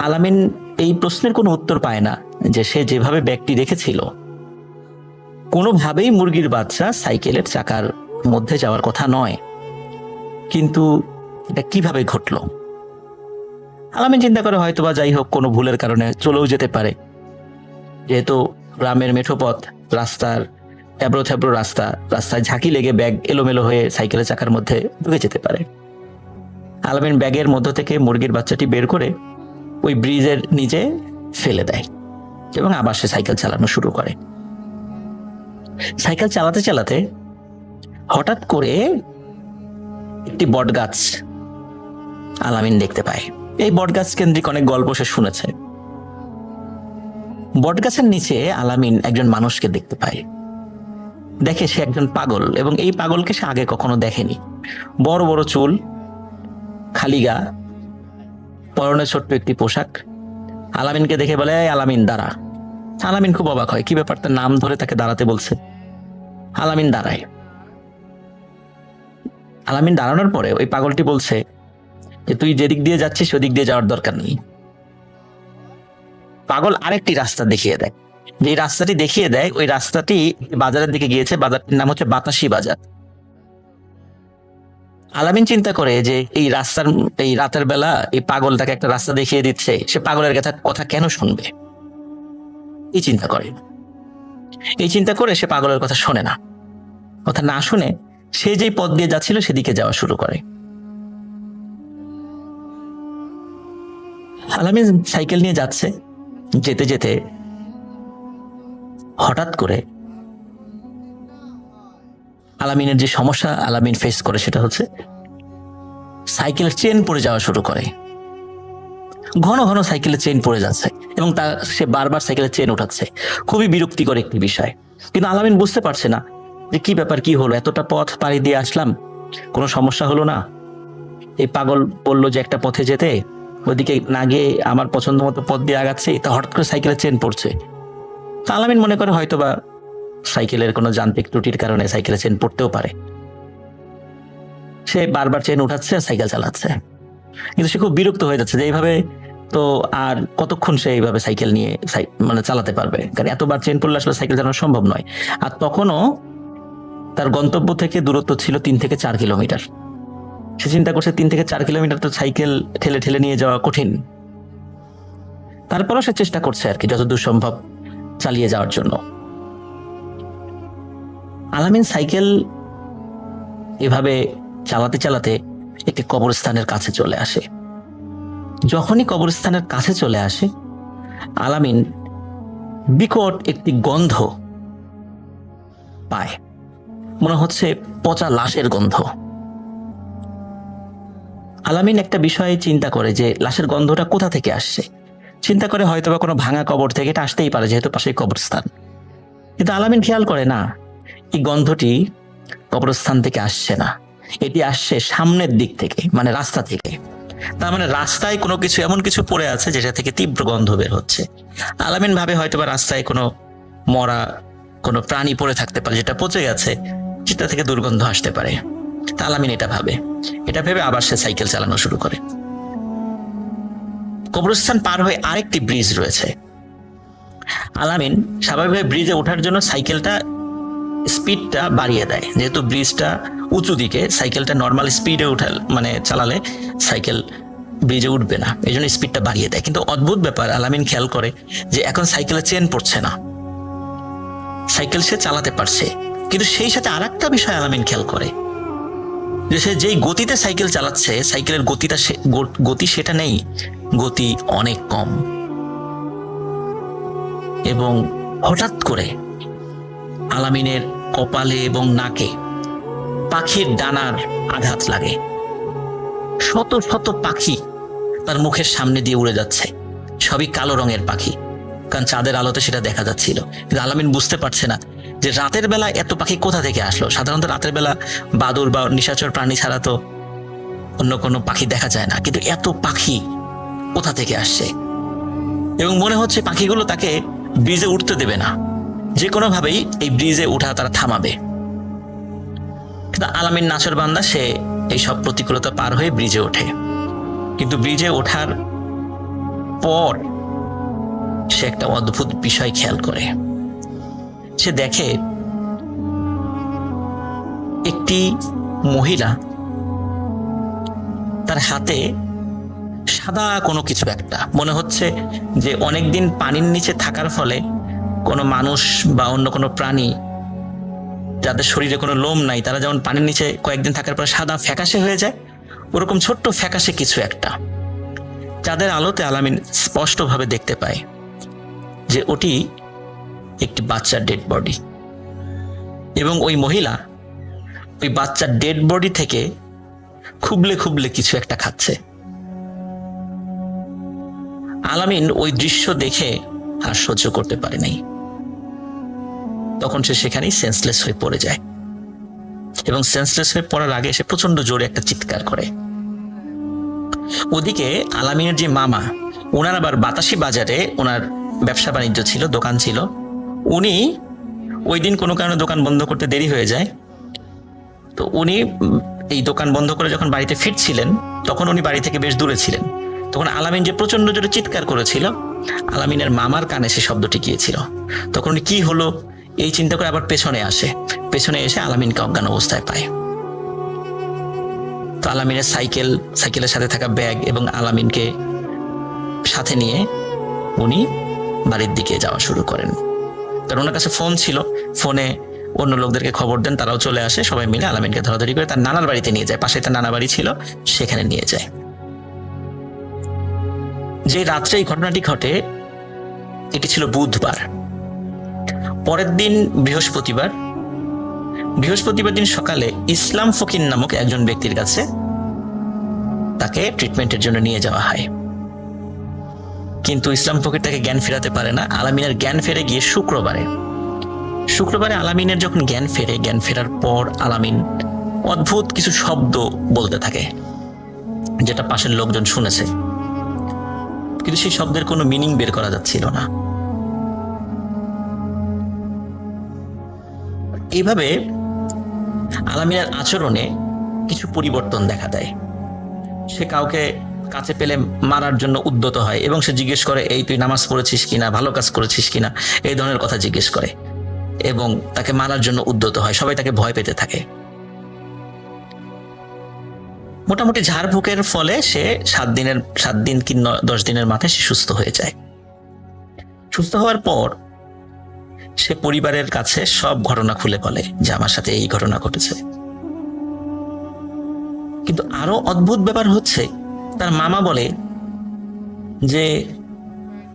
আলামিন এই প্রশ্নের কোনো উত্তর পায় না যে সে যেভাবে ব্যাগটি রেখেছিল কোনোভাবেই মুরগির বাচ্চা সাইকেলের চাকার মধ্যে যাওয়ার কথা নয়, কিন্তু এটা কিভাবে ঘটলো। আলামিন চিন্তা করে হয়তোবা যাই হোক কোনো ভুলের কারণে চলেও যেতে পারে, যেহেতু গ্রামের মেঠোপথ, রাস্তার এবড়ো থেবড়ো রাস্তা, রাস্তায় ঝাঁকি লেগে ব্যাগ এলোমেলো হয়ে সাইকেলের চাকার মধ্যে ঢুকে যেতে পারে। আলামিন ব্যাগের মধ্য থেকে মুরগির বাচ্চাটি বের করে ওই ব্রিজের নিচে ফেলে দেয় এবং আবার সে সাইকেল চালানো শুরু করে। সাইকেল চালাতে চালাতে হঠাৎ করে একটি বটগাছ আলামিন দেখতে পায়। এই বটগাছ কেন্দ্রিক অনেক গল্প সে শুনেছে। বটগাছের নিচে আলামিন একজন মানুষকে দেখতে পায়। দেখে সে একজন পাগল, এবং এই পাগলকে সে আগে কখনো দেখেনি। বড় বড় চুল, খালি গা, পরনে ছোট্ট একটি পোশাক। আলামিনকে দেখে বলে, "এই আলামিন দাঁড়া।" আলামিন খুব অবাক হয়, কি ব্যাপার, তার নাম ধরে তাকে দাঁড়াতে বলছে। আলামিন দাঁড়ায়। আলামিন দাঁড়ানোর পরে ওই পাগলটি বলছে যে, "তুই যেদিক দিয়ে যাচ্ছিস ওদিক দিয়ে যাওয়ার দরকার নেই।" পাগল আরেকটি রাস্তা দেখিয়ে দেয়। যে রাস্তাটি দেখিয়ে দেয় ওই রাস্তাটি বাজারের দিকে গিয়েছে, বাজারটির নাম হচ্ছে বাতাসি বাজার। আলামিন চিন্তা করে যে এই রাতের বেলা এই পাগল তাকে একটা রাস্তা দেখিয়ে দিচ্ছে, সে পাগলের কথা কেন শুনবে, এই চিন্তা করে সে পাগলের কথা শোনে না। কথা না শুনে সে যেই পথ দিয়ে যাচ্ছিল সেদিকে যাওয়া শুরু করে। আলামিন সাইকেল নিয়ে যাচ্ছে, যেতে যেতে হঠাৎ করে আলামিনের যে সমস্যা আলামিন ফেস করে সেটা হচ্ছে সাইকেলের চেন পড়ে যাওয়া শুরু করে। ঘন ঘন সাইকেলের চেন পড়ে যাচ্ছে এবং সে বারবার সাইকেলের চেন উঠাচ্ছে। খুবই বিরক্তিকর একটি বিষয়। কিন্তু আলামিন বুঝতে পারছে না যে কি ব্যাপার, কি হলো, এতটা পথ পাড়ি দিয়ে আসলাম, কোনো সমস্যা হলো না। এই পাগল বলল যে একটা পথে যেতে, ওইদিকে না গিয়ে আমার পছন্দ মতো পথ দিয়ে আগাচ্ছি, তা হঠাৎ করে সাইকেলের চেন পড়ছে। তা আলামিন মনে করে হয়তোবা সাইকেলের কোনো যান্ত্রিক ত্রুটির কারণে সাইকেলের চেন পড়তেও পারে। সে বারবার চেন উঠাচ্ছে আর সাইকেল চালাচ্ছে, কিন্তু সে খুব বিরক্ত হয়ে যাচ্ছে যে এইভাবে তো আর কতক্ষণ সে এইভাবে সাইকেল নিয়ে চালাতে পারবে, কারণ এতবার চেন পড়লে আসলে সাইকেল চালানো সম্ভব নয়। আর তখনও তার গন্তব্য থেকে দূরত্ব ছিল 3 থেকে 4 কিলোমিটার। সে চিন্তা করছে 3 থেকে 4 কিলোমিটার তো সাইকেল ঠেলে ঠেলে নিয়ে যাওয়া কঠিন। তারপরও সে চেষ্টা করছে আর কি যতদূর সম্ভব চালিয়ে যাওয়ার জন্য। আলামিন সাইকেল এভাবে চালাতে চালাতে একটি কবরস্থানের কাছে চলে আসে। যখনই কবরস্থানের কাছে চলে আসে আলামিন বিকট একটি গন্ধ পায়, মনে হচ্ছে পচা লাশের গন্ধ। আলামিন একটা বিষয়ে চিন্তা করে যে লাশের গন্ধটা কোথা থেকে আসছে। চিন্তা করে হয়তোবা কোনো ভাঙা কবর থেকে এটা আসতেই পারে, যেহেতু পাশেই কবরস্থান। কিন্তু আলামিন খেয়াল করে না, এই গন্ধটি কবরস্থান থেকে আসছে না, এটি আসছে সামনের দিক থেকে, মানে রাস্তা থেকে। তার মানে রাস্তায় কোনো কিছু, এমন কিছু পড়ে আছে যেটা থেকে তীব্র গন্ধ বের হচ্ছে। আলামিন ভাবে হয়তোবা রাস্তায় কোনো মরা কোনো প্রাণী পড়ে থাকতে পারে, যেটা পচে গেছে, যেটা থেকে দুর্গন্ধ আসতে পারে। তা আলামিন এটা ভেবে আবার সে সাইকেল চালানো শুরু করে। কবরস্থান পার হয়ে আরেকটি ব্রিজ রয়েছে। আলামিন স্বাভাবিকভাবে ব্রিজে ওঠার জন্য সাইকেলটা স্পিডটা বাড়িয়ে দেয়, যেহেতু ব্রিজটা উঁচু দিকে, সাইকেলটা নর্মাল স্পিডে চালালে সাইকেল ব্রিজে উঠবে না, এই জন্য স্পিডটা বাড়িয়ে দেয়। কিন্তু অদ্ভুত ব্যাপার, আলামিন খেয়াল করে যে এখন সাইকেলের চেন পড়ছে না, সাইকেল সে চালাতে পারছে। কিন্তু সেই সাথে আর একটা বিষয় আলামিন খেয়াল করে যে সে যেই গতিতে সাইকেল চালাচ্ছে, সাইকেলের গতি সেটা নেই, গতি অনেক কম। এবং হঠাৎ করে আলামিনের কপালে এবং নাকে পাখির ডানার আঘাত লাগে। শত শত পাখি তার মুখের সামনে দিয়ে উড়ে যাচ্ছে। সবই কালো রঙের পাখি, কারণ চাঁদের আলোতে সেটা দেখা যাচ্ছিল। কিন্তু আলামিন বুঝতে পারছে না যে রাতের বেলা এত পাখি কোথা থেকে আসলো। সাধারণত রাতের বেলা বাদুর বা নিশাচর প্রাণী ছাড়া তো অন্য কোনো পাখি দেখা যায় না, কিন্তু এত পাখি কোথা থেকে আসছে। এবং মনে হচ্ছে পাখিগুলো তাকে ব্রিজে উঠতে দেবে না, যে কোনোভাবেই এই ব্রিজে উঠা তারা থামাবে। কিন্তু আলামিন নাচর বান্দা, সে এই সব প্রতিকূলতা পার হয়ে ব্রিজে ওঠে। কিন্তু ব্রিজে ওঠার পর সে একটা অদ্ভুত বিষয় খেয়াল করে। সে দেখে একটি মহিলা, তার হাতে সাদা কোনো কিছু একটা, মনে হচ্ছে যে অনেকদিন পানির নিচে থাকার ফলে কোনো মানুষ বা অন্য কোনো প্রাণী যাদের শরীরে কোনো লোম নাই, তারা যেমন পানির নিচে কয়েকদিন থাকার পর সাদা ফ্যাকাশে হয়ে যায়, ওরকম ছোট্ট ফ্যাকাশে কিছু একটা। যাদের আলোতে আলামিন স্পষ্টভাবে দেখতে পায় যে ওটি একটি বাচ্চার ডেড বডি, এবং ওই মহিলা ওই বাচ্চার ডেড বডি থেকে খুবলে খুবলে কিছু একটা খাচ্ছে। আলামিন ওই দৃশ্য দেখে আর সহ্য করতে পারে নাই। তখন সে সেখানেই সেন্সলেস হয়ে পড়ে যায়, এবং সেন্সলেস হয়ে পড়ার আগে সে প্রচন্ড জোরে একটা চিৎকার করে। ওদিকে আলামিনের যে মামা, ওনার আবার বাতাসি বাজারে ওনার ব্যবসা বাণিজ্য ছিল, দোকান ছিল। উনি ওই দিন কোনো কারণে দোকান বন্ধ করতে দেরি হয়ে যায়। তো উনি এই দোকান বন্ধ করে যখন বাড়িতে ফিরছিলেন, তখন উনি বাড়ি থেকে বেশ দূরে ছিলেন। তখন আলামিন যে প্রচন্ড জোরে চিৎকার করেছিল, আলামিনের মামার কানে সে শব্দটি গিয়েছিল। তখন উনি কি হলো এই চিন্তা করে আবার পেছনে আসে। পেছনে এসে আলামিনকে অজ্ঞান অবস্থায় পায়। তো আলামিনের সাইকেলের সাথে থাকা ব্যাগ এবং আলামিনকে সাথে নিয়ে উনি বাড়ির দিকে যাওয়া শুরু করেন। কারণ ওনার কাছে ফোন ছিল, ফোনে অন্য লোকদেরকে খবর দেন, তারাও চলে আসে। সবাই মিলে আলামিনকে ধরাধরি করে তার নানার বাড়িতে নিয়ে যায়। পাশে তার নানা বাড়ি ছিল, সেখানে নিয়ে যায়। যে রাত্রে এই ঘটনাটি ঘটে, এটি ছিল বুধবার। পরের দিন বৃহস্পতিবার দিন সকালে ইসলাম ফকির নামক একজন ব্যক্তির কাছে তাকে ট্রিটমেন্টের জন্য নিয়ে যাওয়া হয়। কিন্তু ইসলাম ফকির তাকে জ্ঞান ফেরাতে পারে না। আলামিনের জ্ঞান ফেরে গিয়ে শুক্রবারে আলামিনের যখন জ্ঞান ফেরার পর আলামিন অদ্ভুত কিছু শব্দ বলতে থাকে, যেটা পাশের লোকজন শুনেছে, কিন্তু সেই শব্দের কোনো মিনিং বের করা যাচ্ছিল না। এইভাবে আলামিনের আচরণে কিছু পরিবর্তন দেখা দেয়। সে কাউকে কাছে পেলে মারার জন্য উদ্যত হয়, এবং সে জিজ্ঞেস করে, এই তুই নামাজ পড়েছিস কিনা, ভালো কাজ করেছিস কিনা, এই ধরনের কথা জিজ্ঞেস করে, এবং তাকে মারার জন্য উদ্যত হয়। সবাই তাকে ভয় পেতে থাকে। মোটামুটি ঝাড়ফুঁকের ফলে সে 7 দিন কি 10 দিনের মাথায় সে সুস্থ হয়ে যায়। সুস্থ হওয়ার পর সে পরিবারের কাছে সব ঘটনা খুলে বলে যে আমার সাথে এই ঘটনা ঘটেছে। কিন্তু আরো অদ্ভুত ব্যাপার হচ্ছে, তার মামা বলে যে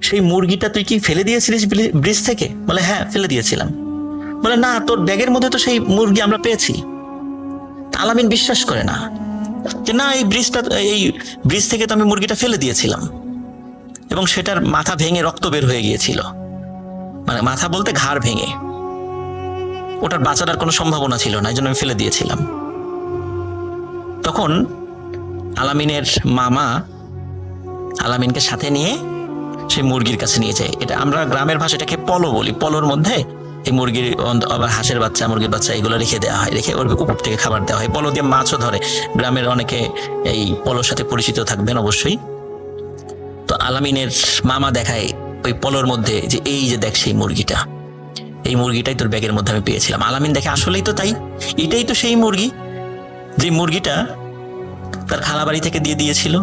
সেই মুরগিটা তুই কি ফেলে দিয়েছিলিস ব্রিজ থেকে? বলে হ্যাঁ, ফেলে দিয়েছিলাম। বলে না, তোর ব্যাগের মধ্যে তো সেই মুরগি আমরা পেয়েছি। আলামিন বিশ্বাস করে না যে না, এই ব্রিজ থেকে তো আমি মুরগিটা ফেলে দিয়েছিলাম, এবং সেটার মাথা ভেঙে রক্ত বের হয়ে গিয়েছিল। মানে মাথা বলতে ঘাড় ভেঙে, ওটার বাঁচার আর কোনো সম্ভাবনা ছিল না, এই জন্য আমি ফেলে দিয়েছিলাম। তখন আলামিনের মামা আলামিনকে সাথে নিয়ে সেই মুরগির কাছে নিয়ে যায়। এটা আমরা গ্রামের ভাষাটাকে পলো বলি। পলোর মধ্যে এই মুরগির, আবার হাঁসের বাচ্চা, মুরগির বাচ্চা, এগুলো রেখে দেওয়া হয়, রেখে ওর উপর থেকে খাবার দেওয়া হয়। পলো দিয়ে মাছও ধরে। গ্রামের অনেকে এই পলোর সাথে পরিচিত থাকবেন অবশ্যই। তো আলামিনের মামা দেখায় ওই পলোর মধ্যে যে এই যে দেখ সেই মুরগিটা, এই মুরগিটাই তোর ব্যাগের মধ্যে আমি পেয়েছিলাম। আলামিন দেখে আসলেই তো তাই, এটাই তো সেই মুরগি, যে মুরগিটা তার খালা বাড়ি থেকে দিয়ে দিয়েছিল,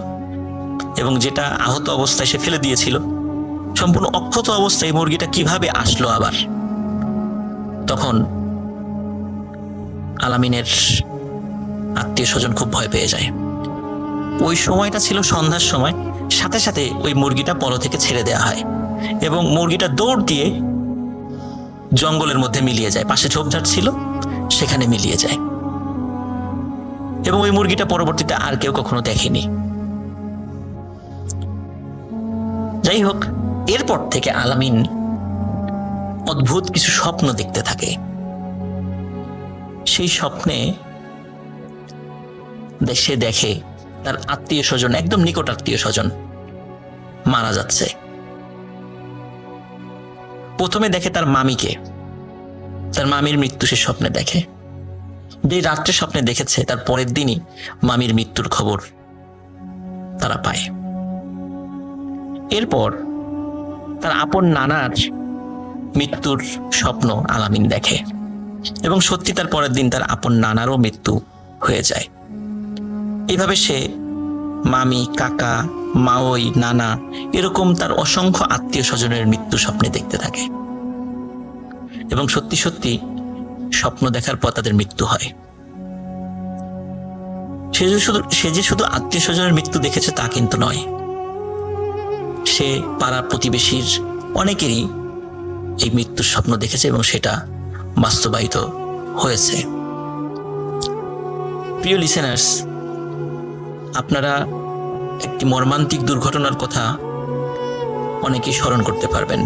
এবং যেটা আহত অবস্থায় সে ফেলে দিয়েছিল। সম্পূর্ণ অক্ষত অবস্থায় এই মুরগিটা কিভাবে আসলো আবার? তখন আলামিনের আত্মীয় স্বজন খুব ভয় পেয়ে যায়। ওই সময়টা ছিল সন্ধ্যার সময়। সাথে সাথে ওই মুরগিটা পলো থেকে ছেড়ে দেওয়া হয়, এবং মুরগিটা দৌড় দিয়ে জঙ্গলের মধ্যে মিলিয়ে যায়। পাশে ঝোপঝাড় ছিল, সেখানে মিলিয়ে যায়, এবং ওই মুরগিটা পরবর্তীতে আর কেউ কখনো দেখেনি। যাই হোক, এরপর থেকে আলামিন অদ্ভুত কিছু স্বপ্ন দেখতে থাকে। সেই স্বপ্নে সে দেখে তার আত্মীয় স্বজন, একদম নিকট আত্মীয় স্বজন মারা যাচ্ছে। প্রথমে দেখে তার মামিকে, তার মামির মৃত্যু সে স্বপ্নে দেখে। যে রাত্রে স্বপ্নে দেখেছে তার পরের দিনই মামির মৃত্যুর খবর তারা পায়। এরপর তার আপন নানার মৃত্যুর স্বপ্ন আলামিন দেখে এবং সত্যি তার পরের দিন তার আপন নানারও মৃত্যু হয়ে যায়। এইভাবে সে মামি, কাকা, মাওই, নানা এরকম তার অসংখ্য আত্মীয় স্বজনের মৃত্যু স্বপ্নে দেখতে থাকে এবং সত্যি সত্যি স্বপ্ন দেখার পর তাদের মৃত্যু হয়। সে যে শুধু আত্মীয় স্বজনের মৃত্যু দেখেছে তা কিন্তু নয়, সে পাড়া প্রতিবেশীর অনেকেরই এই মৃত্যুর স্বপ্ন দেখেছে এবং সেটা বাস্তবায়িত হয়েছে। প্রিয় লিসেনার্স, আপনারা একটি মর্মান্তিক দুর্ঘটনার কথা অনেকেই স্মরণ করতে পারবেন।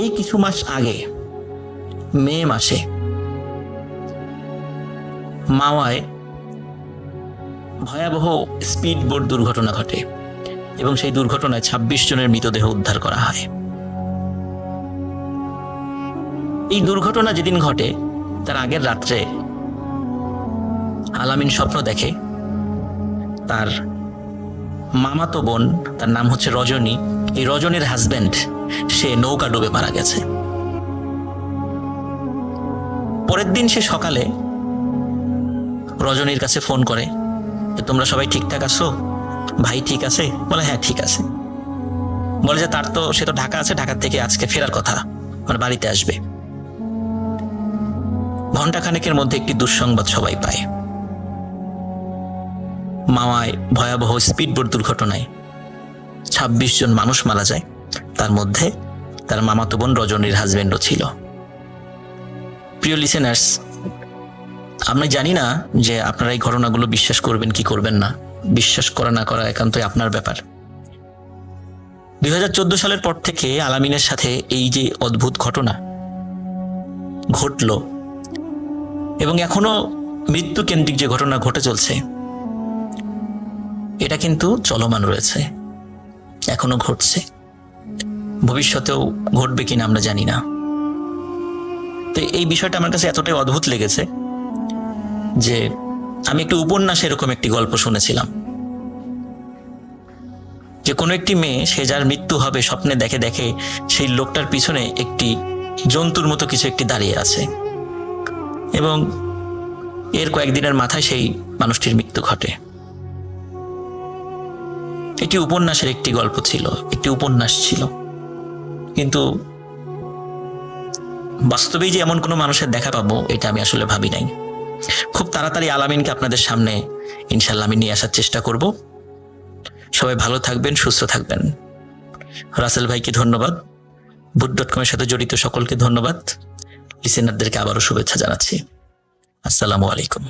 এই কিছু মাস আগে মে মাসে মাওয়ায় ভয়াবহ স্পিডবোট দুর্ঘটনা ঘটে এবং সেই দুর্ঘটনায় 26 জনের মৃতদেহ উদ্ধার করা হয়। এই দুর্ঘটনা যেদিন ঘটে তার আগের রাত্রে আলামিন স্বপ্ন দেখে তার মামাতো বোন, তার নাম হচ্ছে রজনী, এই রজনীর হাজবেন্ড সে নৌকা ডুবে মারা গেছে। পরের দিন সে সকালে রজনীর কাছে ফোন করে, তোমরা সবাই ঠিকঠাক আছো? ভাই ঠিক আছে? বলে হ্যাঁ ঠিক আছে। বলে যে সে তো ঢাকা আছে, ঢাকা থেকে আজকে ফেরার কথা, মানে বাড়িতে আসবে। ঘণ্টাখানেকের মধ্যে একটি দুঃসংবাদ সবাই পায়। মাওয়ায় ভয়াবহ স্পিডবোট দুর্ঘটনায় 26 জন মানুষ মারা যায়, তার মধ্যে তার মামাতো বোন রজনীর হাজবেন্ডও ছিল। প্রিয় লিসেনার্স, আমি জানি না যে আপনারা এই ঘটনাগুলো বিশ্বাস করবেন কি করবেন না। বিশ্বাস করা না করা একান্তই আপনার ব্যাপার। 2014 সালের পর থেকে আলামিনের সাথে এই যে অদ্ভুত ঘটনা ঘটল এবং এখনো মৃত্যু কেন্দ্রিক যে ঘটনা ঘটে চলছে, এটা কিন্তু চলমান রয়েছে, এখনো ঘটছে, ভবিষ্যতেও ঘটবে কিনা আমরা জানি না। তো এই বিষয়টা আমার কাছে এতটাই অদ্ভুত লেগেছে যে আমি একটু উপন্যাসে এরকম একটি গল্প শুনেছিলাম যে কোনো একটি মেয়ে, সে যার মৃত্যু হবে স্বপ্নে দেখে দেখে সেই লোকটার পিছনে একটি জন্তুর মতো কিছু একটি দাঁড়িয়ে আছে এবং এর কয়েকদিনের মাথায় সেই মানুষটির মৃত্যু ঘটে। এটি উপন্যাসের একটি গল্প ছিল, একটি উপন্যাস ছিল, কিন্তু বাস্তবেই যে এমন কোনো মানুষের দেখা পাবো এটা আমি আসলে ভাবি নাই। খুব তাড়াতাড়ি আলামিনকে আপনাদের সামনে ইনশাল্লাহ আমি নিয়ে আসার চেষ্টা করব। সবাই ভালো থাকবেন, সুস্থ থাকবেন। রাসেল ভাইকে ধন্যবাদ, ভূত.com এর সাথে জড়িত সকলকে ধন্যবাদ, লিসেনারদেরকে আবারও শুভেচ্ছা জানাচ্ছি। আসসালামু আলাইকুম।